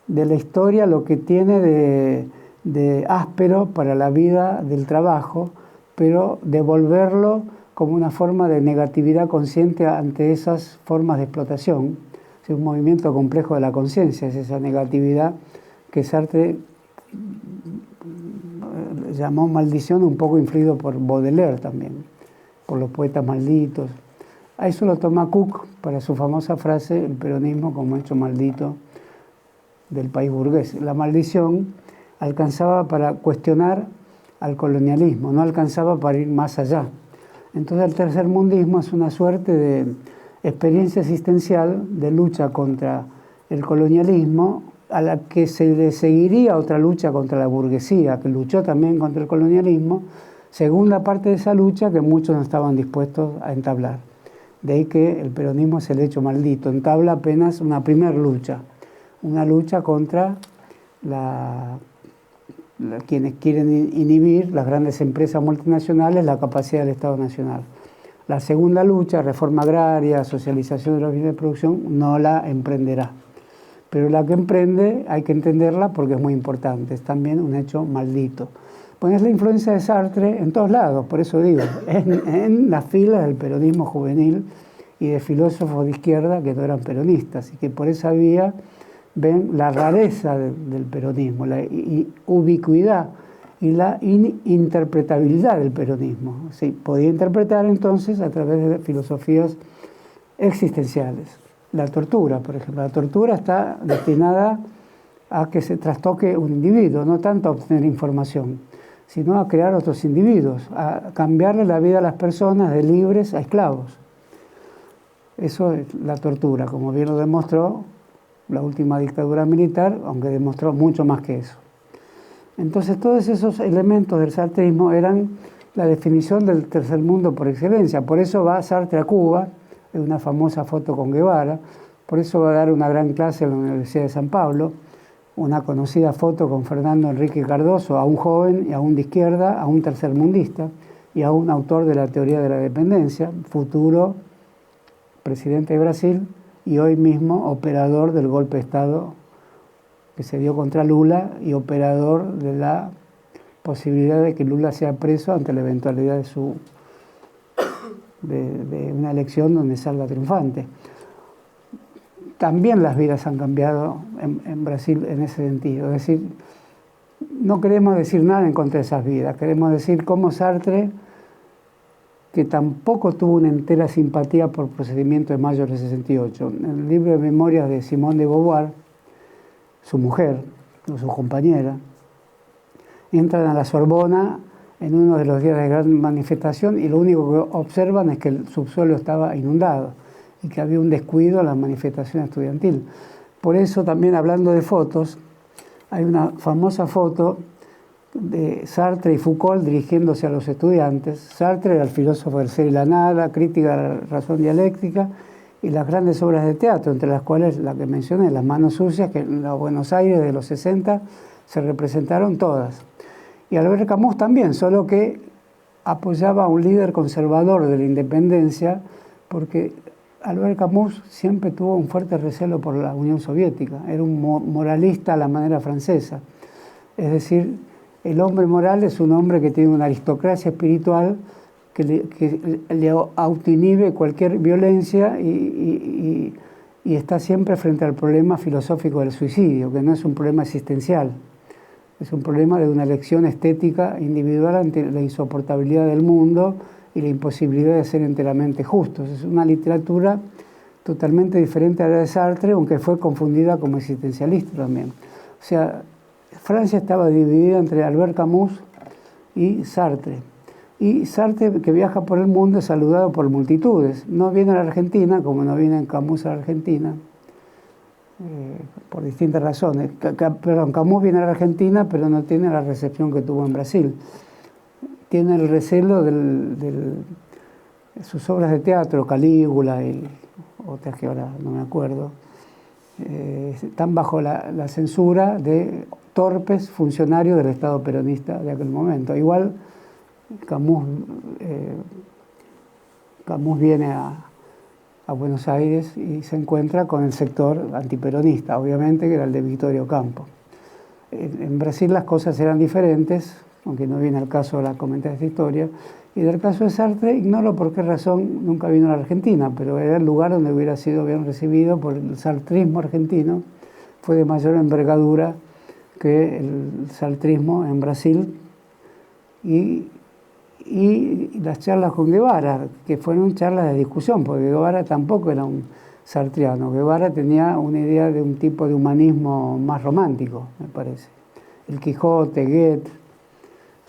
de la historia lo que tiene de áspero para la vida del trabajo, pero devolverlo como una forma de negatividad consciente ante esas formas de explotación. Es un movimiento complejo de la conciencia, es esa negatividad que Sartre llamó maldición, un poco influido por Baudelaire también, por los poetas malditos. A eso lo toma Cook para su famosa frase: el peronismo como hecho maldito del país burgués. La maldición alcanzaba para cuestionar al colonialismo, no alcanzaba para ir más allá. Entonces el tercermundismo es una suerte de experiencia existencial de lucha contra el colonialismo, a la que se le seguiría otra lucha contra la burguesía, que luchó también contra el colonialismo, segunda parte de esa lucha que muchos no estaban dispuestos a entablar. De ahí que el peronismo es el hecho maldito, entabla apenas una primera lucha, una lucha contra quienes quieren inhibir, las grandes empresas multinacionales, la capacidad del Estado Nacional. La segunda lucha, reforma agraria, socialización de los bienes de producción, no la emprenderá. Pero la que emprende hay que entenderla porque es muy importante, es también un hecho maldito. Pues es la influencia de Sartre en todos lados, por eso digo, en las filas del peronismo juvenil y de filósofos de izquierda que no eran peronistas, y que por esa vía ven la rareza del peronismo, la ubicuidad y la ininterpretabilidad del peronismo. Se podía interpretar entonces a través de filosofías existenciales. La tortura, por ejemplo. La tortura está destinada a que se trastoque un individuo, no tanto a obtener información, sino a crear otros individuos, a cambiarle la vida a las personas de libres a esclavos. Eso es la tortura, como bien lo demostró la última dictadura militar, aunque demostró mucho más que eso. Entonces, todos esos elementos del sartrismo eran la definición del tercer mundo por excelencia. Por eso va Sartre a Cuba, en una famosa foto con Guevara, por eso va a dar una gran clase en la Universidad de San Pablo, una conocida foto con Fernando Enrique Cardoso, a un joven y aún de izquierda, a un tercermundista y a un autor de la teoría de la dependencia, futuro presidente de Brasil y hoy mismo operador del golpe de Estado que se dio contra Lula y operador de la posibilidad de que Lula sea preso ante la eventualidad de una elección donde salga triunfante. También las vidas han cambiado en Brasil en ese sentido. Es decir, no queremos decir nada en contra de esas vidas, queremos decir cómo Sartre, que tampoco tuvo una entera simpatía por el procedimiento de mayo del 68. En el libro de memorias de Simone de Beauvoir, su mujer, o su compañera, entran a la Sorbona en uno de los días de gran manifestación y lo único que observan es que el subsuelo estaba inundado y que había un descuido en la manifestación estudiantil. Por eso también, hablando de fotos, hay una famosa foto de Sartre y Foucault dirigiéndose a los estudiantes. Sartre era el filósofo del ser y la nada, crítica de la razón dialéctica y las grandes obras de teatro, entre las cuales la que mencioné, Las manos sucias, que en la Buenos Aires de los 60 se representaron todas. Y Albert Camus también, solo que apoyaba a un líder conservador de la independencia, porque Albert Camus siempre tuvo un fuerte recelo por la Unión Soviética, era un moralista a la manera francesa. Es decir, el hombre moral es un hombre que tiene una aristocracia espiritual que le autoinhibe cualquier violencia y está siempre frente al problema filosófico del suicidio, que no es un problema existencial, es un problema de una elección estética individual ante la insoportabilidad del mundo y la imposibilidad de ser enteramente justos. Es una literatura totalmente diferente a la de Sartre, aunque fue confundida como existencialista también. O sea, Francia estaba dividida entre Albert Camus y Sartre. Y Sartre, que viaja por el mundo, es saludado por multitudes. No viene a la Argentina, como no viene Camus a la Argentina, por distintas razones. Camus viene a la Argentina, pero no tiene la recepción que tuvo en Brasil. Tiene el recelo de sus obras de teatro, Calígula y otras que ahora no me acuerdo, están bajo la censura de torpes funcionarios del Estado peronista de aquel momento. Igual Camus viene a Buenos Aires y se encuentra con el sector antiperonista, obviamente, que era el de Victorio Campo. En Brasil las cosas eran diferentes, aunque no viene al caso de comentar esta historia. Y del caso de Sartre, ignoro por qué razón nunca vino a la Argentina, pero era el lugar donde hubiera sido bien recibido por el sartrismo argentino. Fue de mayor envergadura que el sartrismo en Brasil. Y las charlas con Guevara, que fueron charlas de discusión, porque Guevara tampoco era un sartriano. Guevara tenía una idea de un tipo de humanismo más romántico, me parece. El Quijote, Goethe.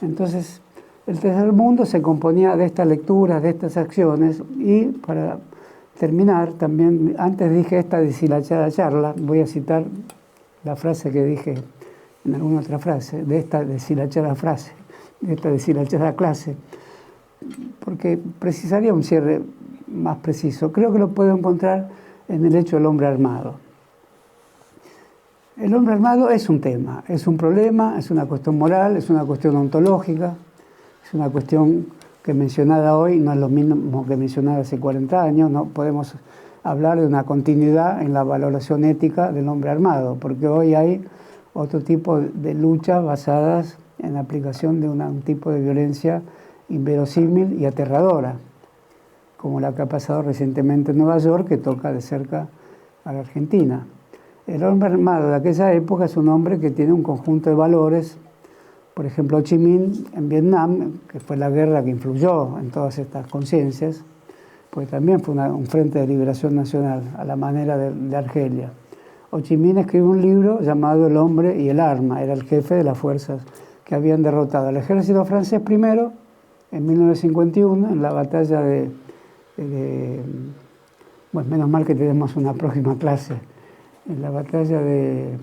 Entonces, el tercer mundo se componía de estas lecturas, de estas acciones, y para terminar, también, antes dije esta deshilachada charla, voy a citar la frase que dije en alguna otra frase, de esta deshilachada frase, de esta deshilachada clase, porque precisaría un cierre más preciso. Creo que lo puedo encontrar en el hecho del hombre armado. El hombre armado es un tema, es un problema, es una cuestión moral, es una cuestión ontológica, es una cuestión que mencionada hoy no es lo mismo que mencionada hace 40 años, no podemos hablar de una continuidad en la valoración ética del hombre armado, porque hoy hay otro tipo de luchas basadas en la aplicación de un tipo de violencia inverosímil y aterradora, como la que ha pasado recientemente en Nueva York, que toca de cerca a la Argentina. El hombre armado de aquella época es un hombre que tiene un conjunto de valores. Por ejemplo, Ho Chi Minh en Vietnam, que fue la guerra que influyó en todas estas conciencias, pues también fue un frente de liberación nacional, a la manera de Argelia. Ho Chi Minh escribió un libro llamado El hombre y el arma, era el jefe de las fuerzas que habían derrotado al ejército francés primero, en 1951, en la batalla bueno, menos mal que tenemos una próxima clase, en la batalla de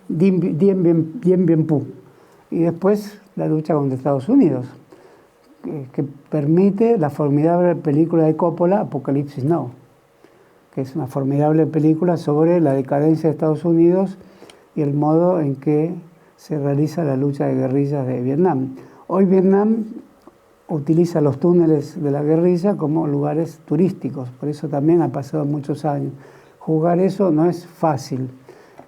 Dien Bien Phu, y después la lucha contra Estados Unidos, que permite la formidable película de Coppola, Apocalipsis Now, que es una formidable película sobre la decadencia de Estados Unidos y el modo en que se realiza la lucha de guerrillas de Vietnam. Hoy Vietnam utiliza los túneles de la guerrilla como lugares turísticos, por eso también ha pasado muchos años. Juzgar eso no es fácil.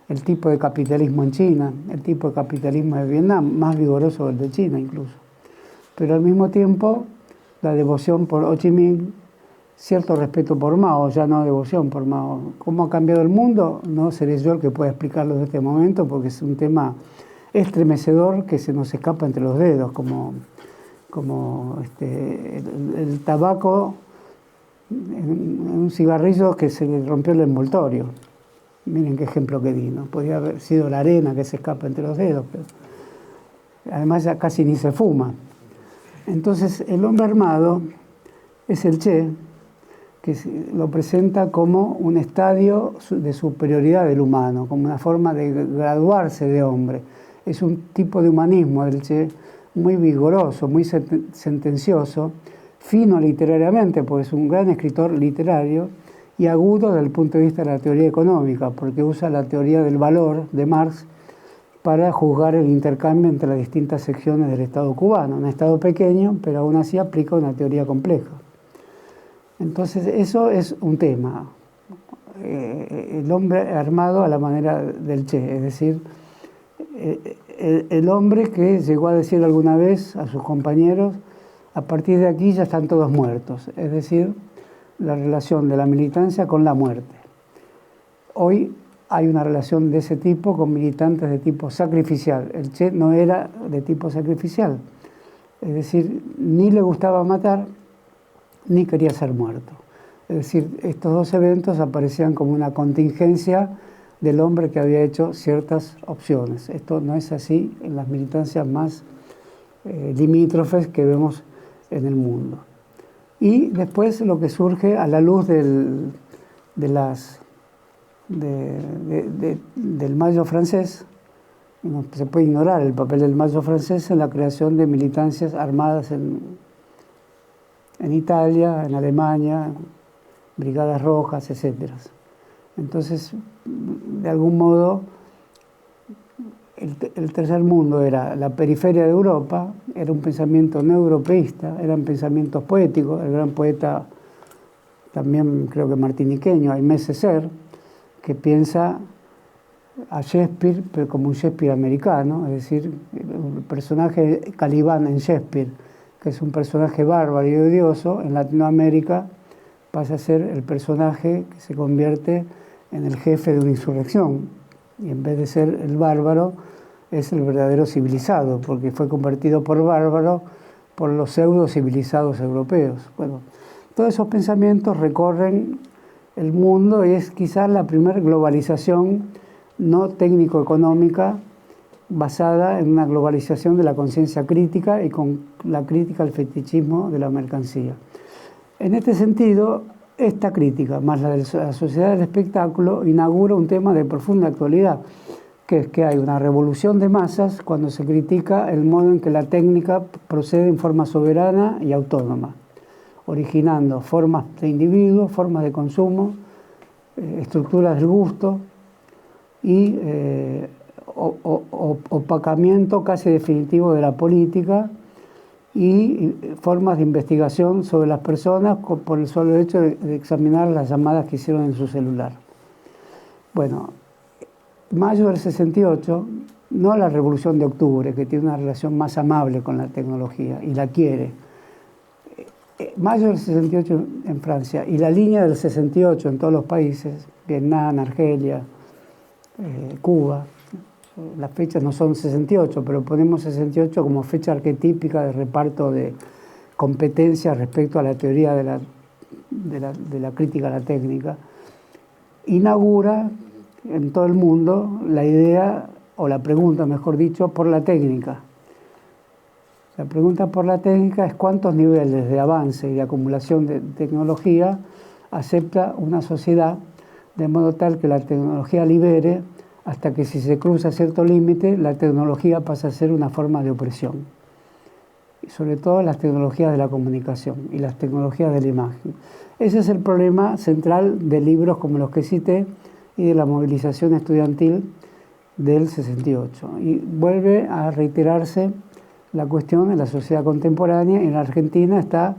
El tipo de capitalismo en China, el tipo de capitalismo de Vietnam, más vigoroso que el de China incluso. Pero al mismo tiempo, la devoción por Ho Chi Minh, cierto respeto por Mao, ya no devoción por Mao. ¿Cómo ha cambiado el mundo? No seré yo el que pueda explicarlo en este momento, porque es un tema estremecedor que se nos escapa entre los dedos, como el tabaco en un cigarrillo que se le rompió el envoltorio. Miren qué ejemplo que di, ¿no? Podría haber sido la arena que se escapa entre los dedos, pero además ya casi ni se fuma. Entonces el hombre armado es el Che, que lo presenta como un estadio de superioridad del humano, como una forma de graduarse de hombre. Es un tipo de humanismo del Che muy vigoroso, muy sentencioso, fino literariamente, porque es un gran escritor literario, y agudo desde el punto de vista de la teoría económica, porque usa la teoría del valor de Marx para juzgar el intercambio entre las distintas secciones del Estado cubano. Un Estado pequeño, pero aún así aplica una teoría compleja. Entonces, eso es un tema. El hombre armado a la manera del Che, es decir, el hombre que llegó a decir alguna vez a sus compañeros, a partir de aquí ya están todos muertos, es decir, la relación de la militancia con la muerte. Hoy hay una relación de ese tipo con militantes de tipo sacrificial. El Che no era de tipo sacrificial, es decir, ni le gustaba matar, ni quería ser muerto. Es decir, estos dos eventos aparecían como una contingencia del hombre que había hecho ciertas opciones. Esto no es así en las militancias más limítrofes que vemos en el mundo. Y después lo que surge a la luz del Mayo francés, no se puede ignorar el papel del Mayo francés en la creación de militancias armadas en Italia, en Alemania, brigadas rojas, etc. Entonces, de algún modo, el tercer mundo era la periferia de Europa, era un pensamiento no europeísta, eran pensamientos poéticos. El gran poeta, también creo que martiniqueño, Aimé Césaire, que piensa a Shakespeare pero como un Shakespeare americano, es decir, el personaje Calibán en Shakespeare, que es un personaje bárbaro y odioso, en Latinoamérica pasa a ser el personaje que se convierte en el jefe de una insurrección, y en vez de ser el bárbaro, es el verdadero civilizado, porque fue convertido por bárbaro por los pseudo-civilizados europeos. Bueno, todos esos pensamientos recorren el mundo y es quizás la primera globalización no técnico-económica basada en una globalización de la conciencia crítica y con la crítica al fetichismo de la mercancía. En este sentido, esta crítica, más la de la sociedad del espectáculo, inaugura un tema de profunda actualidad, que es que hay una revolución de masas cuando se critica el modo en que la técnica procede en forma soberana y autónoma, originando formas de individuos, formas de consumo, estructuras del gusto y opacamiento casi definitivo de la política y formas de investigación sobre las personas por el solo hecho de examinar las llamadas que hicieron en su celular. Bueno, mayo del 68, no la Revolución de Octubre, que tiene una relación más amable con la tecnología y la quiere. mayo del 68 en Francia y la línea del 68 en todos los países, Vietnam, Argelia, Cuba. Las fechas no son 68, pero ponemos 68 como fecha arquetípica de reparto de competencias respecto a la teoría de la crítica a la técnica. Inaugura en todo el mundo la idea, o la pregunta, mejor dicho, por la técnica. La pregunta por la técnica es cuántos niveles de avance y de acumulación de tecnología acepta una sociedad, de modo tal que la tecnología libere, hasta que si se cruza cierto límite, la tecnología pasa a ser una forma de opresión. Y sobre todo las tecnologías de la comunicación y las tecnologías de la imagen. Ese es el problema central de libros como los que cité y de la movilización estudiantil del 68. Y vuelve a reiterarse la cuestión en la sociedad contemporánea. En la Argentina está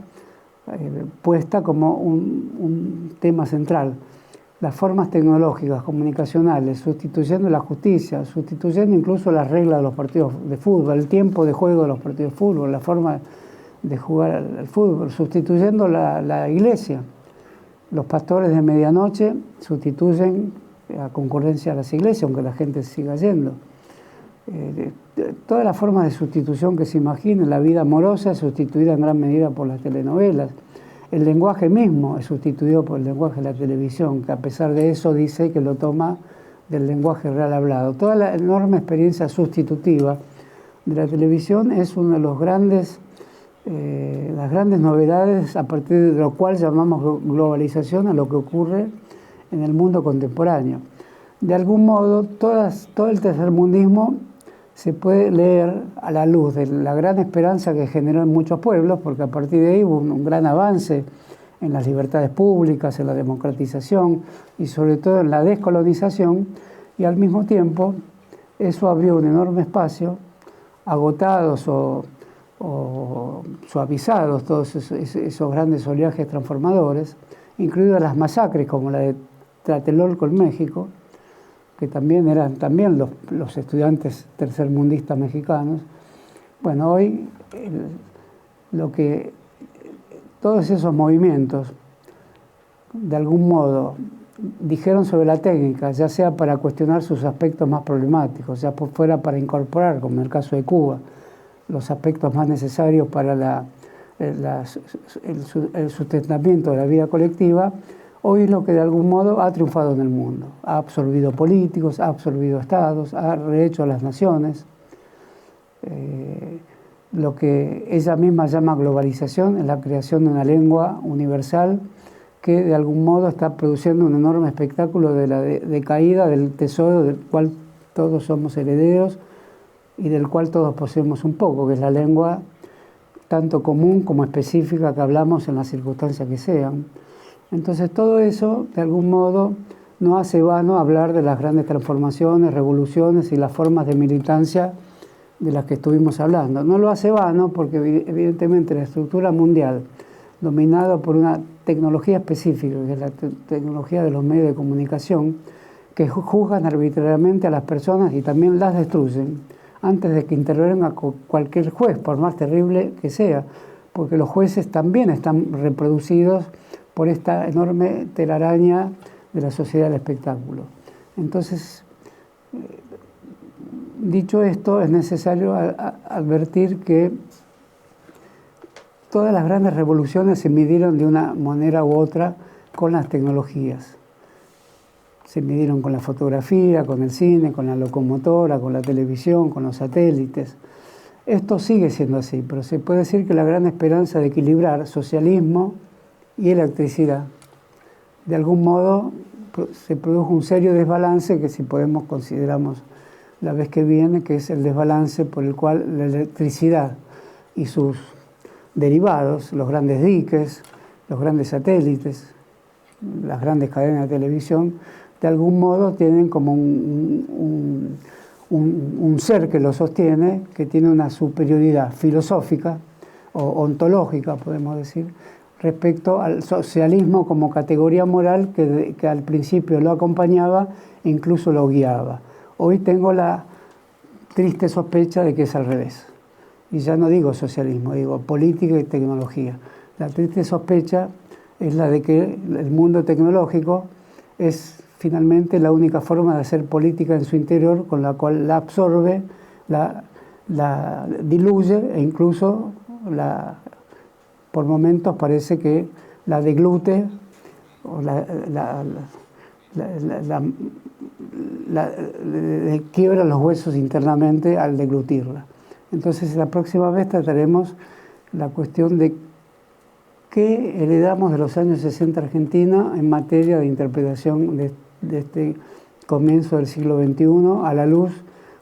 puesta como un tema central. Las formas tecnológicas, comunicacionales, sustituyendo la justicia, sustituyendo incluso las reglas de los partidos de fútbol, el tiempo de juego de los partidos de fútbol, la forma de jugar al fútbol, sustituyendo la iglesia. Los pastores de medianoche sustituyen a concurrencia a las iglesias, aunque la gente siga yendo. Todas las formas de sustitución que se imaginen, la vida amorosa es sustituida en gran medida por las telenovelas. El lenguaje mismo es sustituido por el lenguaje de la televisión, que a pesar de eso dice que lo toma del lenguaje real hablado. Toda la enorme experiencia sustitutiva de la televisión es una de las grandes novedades a partir de lo cual llamamos globalización a lo que ocurre en el mundo contemporáneo. De algún modo, todo el tercermundismo se puede leer a la luz de la gran esperanza que generó en muchos pueblos, porque a partir de ahí hubo un gran avance en las libertades públicas, en la democratización y sobre todo en la descolonización, y al mismo tiempo eso abrió un enorme espacio, agotados o suavizados todos esos grandes oleajes transformadores, incluidas las masacres como la de Tlatelolco en México, que también eran los estudiantes tercermundistas mexicanos. Bueno, hoy todos esos movimientos, de algún modo, dijeron sobre la técnica, ya sea para cuestionar sus aspectos más problemáticos, ya fuera para incorporar, como en el caso de Cuba, los aspectos más necesarios para el sustentamiento de la vida colectiva. Hoy es lo que de algún modo ha triunfado en el mundo. Ha absorbido políticos, ha absorbido estados, ha rehecho a las naciones. Lo que ella misma llama globalización es la creación de una lengua universal que de algún modo está produciendo un enorme espectáculo de la decaída del tesoro del cual todos somos herederos y del cual todos poseemos un poco, que es la lengua tanto común como específica que hablamos en las circunstancias que sean. Entonces todo eso, de algún modo, no hace vano hablar de las grandes transformaciones, revoluciones y las formas de militancia de las que estuvimos hablando. No lo hace vano porque evidentemente la estructura mundial, dominada por una tecnología específica, que es la tecnología de los medios de comunicación, que juzgan arbitrariamente a las personas y también las destruyen, antes de que intervenga cualquier juez, por más terrible que sea, porque los jueces también están reproducidos por esta enorme telaraña de la sociedad del espectáculo. Entonces, dicho esto, es necesario advertir que todas las grandes revoluciones se midieron de una manera u otra con las tecnologías. Se midieron con la fotografía, con el cine, con la locomotora, con la televisión, con los satélites. Esto sigue siendo así, pero se puede decir que la gran esperanza de equilibrar socialismo y electricidad, de algún modo se produjo un serio desbalance que si podemos consideramos la vez que viene, que es el desbalance por el cual la electricidad y sus derivados, los grandes diques, los grandes satélites, las grandes cadenas de televisión, de algún modo tienen como un ser que lo sostiene, que tiene una superioridad filosófica o ontológica, podemos decir, respecto al socialismo como categoría moral que al principio lo acompañaba e incluso lo guiaba. Hoy tengo la triste sospecha de que es al revés. Y ya no digo socialismo, digo política y tecnología. La triste sospecha es la de que el mundo tecnológico es finalmente la única forma de hacer política en su interior, con la cual la absorbe, la diluye e incluso por momentos parece que la deglute o le quiebra los huesos internamente al deglutirla. Entonces la próxima vez trataremos la cuestión de qué heredamos de los años 60 Argentina en materia de interpretación de este comienzo del siglo XXI a la luz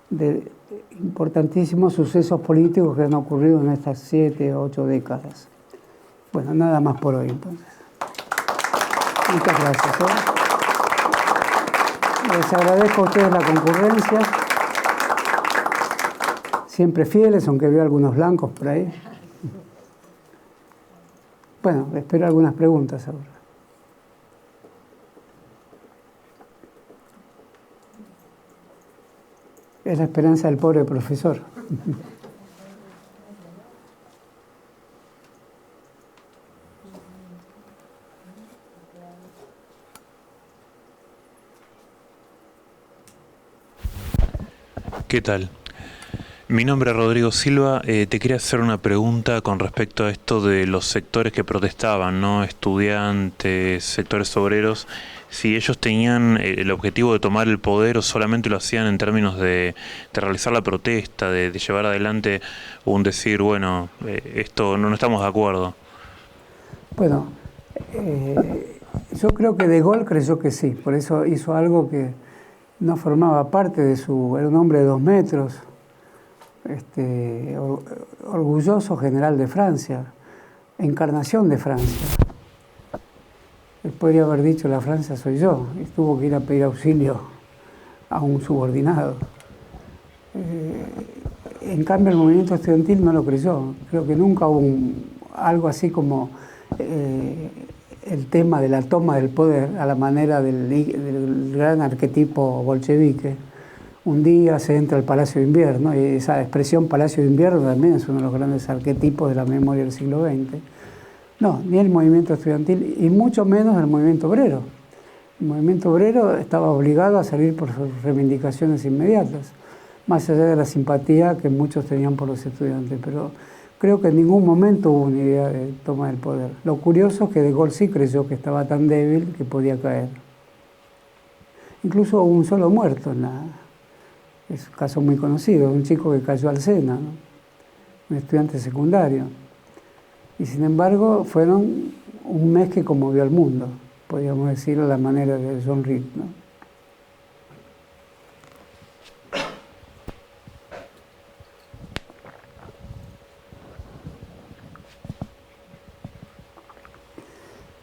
de importantísimos sucesos políticos que han ocurrido en estas 7 o 8 décadas. Bueno, nada más por hoy entonces. Muchas gracias. Les agradezco a ustedes la concurrencia, siempre fieles, aunque veo algunos blancos por ahí. Bueno, espero algunas preguntas ahora. Es la esperanza del pobre profesor. ¿Qué tal? Mi nombre es Rodrigo Silva. Te quería hacer una pregunta con respecto a esto de los sectores que protestaban, ¿no? Estudiantes, sectores obreros, si ellos tenían el objetivo de tomar el poder o solamente lo hacían en términos de realizar la protesta, de llevar adelante un decir, bueno, esto no estamos de acuerdo. Bueno, yo creo que De Gaulle creyó que sí, por eso hizo algo que no formaba parte de era un hombre de 2 metros, orgulloso general de Francia, encarnación de Francia. Él podría haber dicho, la Francia soy yo, y tuvo que ir a pedir auxilio a un subordinado. En cambio, el movimiento estudiantil no lo creyó. Creo que nunca hubo algo así como el tema de la toma del poder a la manera del gran arquetipo bolchevique. Un día se entra al Palacio de Invierno, y esa expresión Palacio de Invierno también es uno de los grandes arquetipos de la memoria del siglo XX. No, ni el movimiento estudiantil y mucho menos el movimiento obrero. El movimiento obrero estaba obligado a salir por sus reivindicaciones inmediatas, más allá de la simpatía que muchos tenían por los estudiantes, pero creo que en ningún momento hubo una idea de toma del poder. Lo curioso es que De Gaulle sí creyó que estaba tan débil que podía caer. Incluso hubo un solo muerto es un caso muy conocido, un chico que cayó al Sena, ¿no? Un estudiante secundario. Y sin embargo, fueron un mes que conmovió al mundo, podríamos decirlo a la manera de John Reed, ¿no?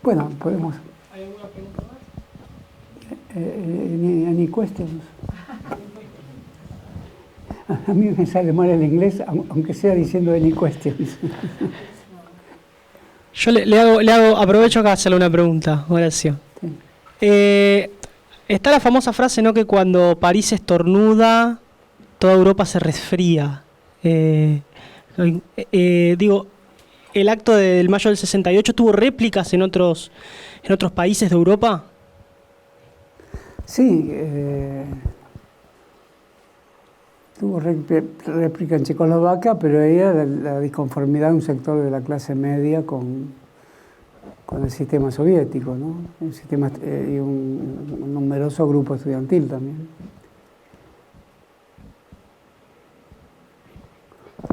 Bueno, podemos. ¿Hay alguna pregunta más? Any questions? A mí me sale mal el inglés, aunque sea diciendo any questions. Yo le hago, aprovecho acá a hacerle una pregunta, Horacio. Sí. Está la famosa frase, ¿no?, que cuando París estornuda, toda Europa se resfría. Digo, ¿el acto del mayo del 68 tuvo réplicas en otros países de Europa? Sí, tuvo réplica en Checoslovaquia, pero era la disconformidad de un sector de la clase media con el sistema soviético, ¿no? Y un numeroso grupo estudiantil también.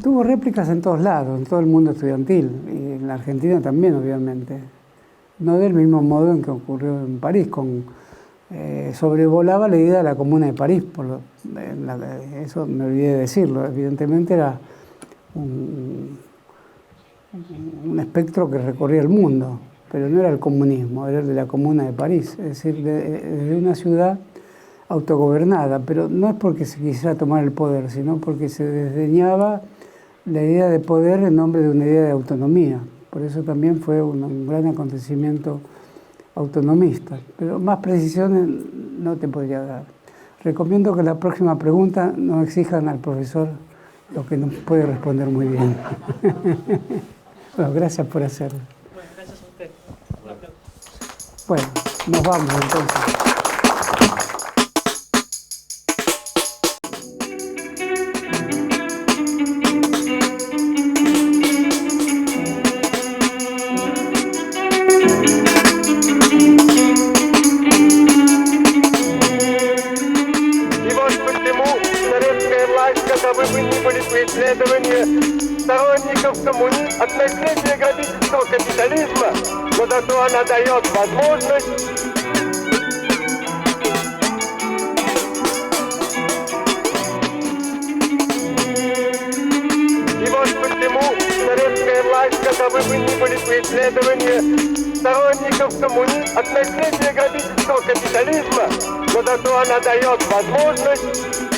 Tuvo réplicas en todos lados, en todo el mundo estudiantil, y en la Argentina también, obviamente. No del mismo modo en que ocurrió en París, sobrevolaba la idea de la Comuna de París, eso me olvidé de decirlo, evidentemente era un espectro que recorría el mundo, pero no era el comunismo, era el de la Comuna de París, es decir, de una ciudad autogobernada, pero no es porque se quisiera tomar el poder, sino porque se desdeñaba la idea de poder en nombre de una idea de autonomía. Por eso también fue un gran acontecimiento autonomista, pero más precisiones no te podría dar. Recomiendo que la próxima pregunta no exijan al profesor lo que no puede responder muy bien. Bueno, gracias por hacerlo. Bueno, nos vamos entonces. И вот почему советская власть, каковы бы ни были преследования сторонников от наследия грабительского капитализма, но зато она дает возможность И вот почему советская власть, каковы бы ни были преследования сторонников от наследия грабительского капитализма, но зато она дает возможность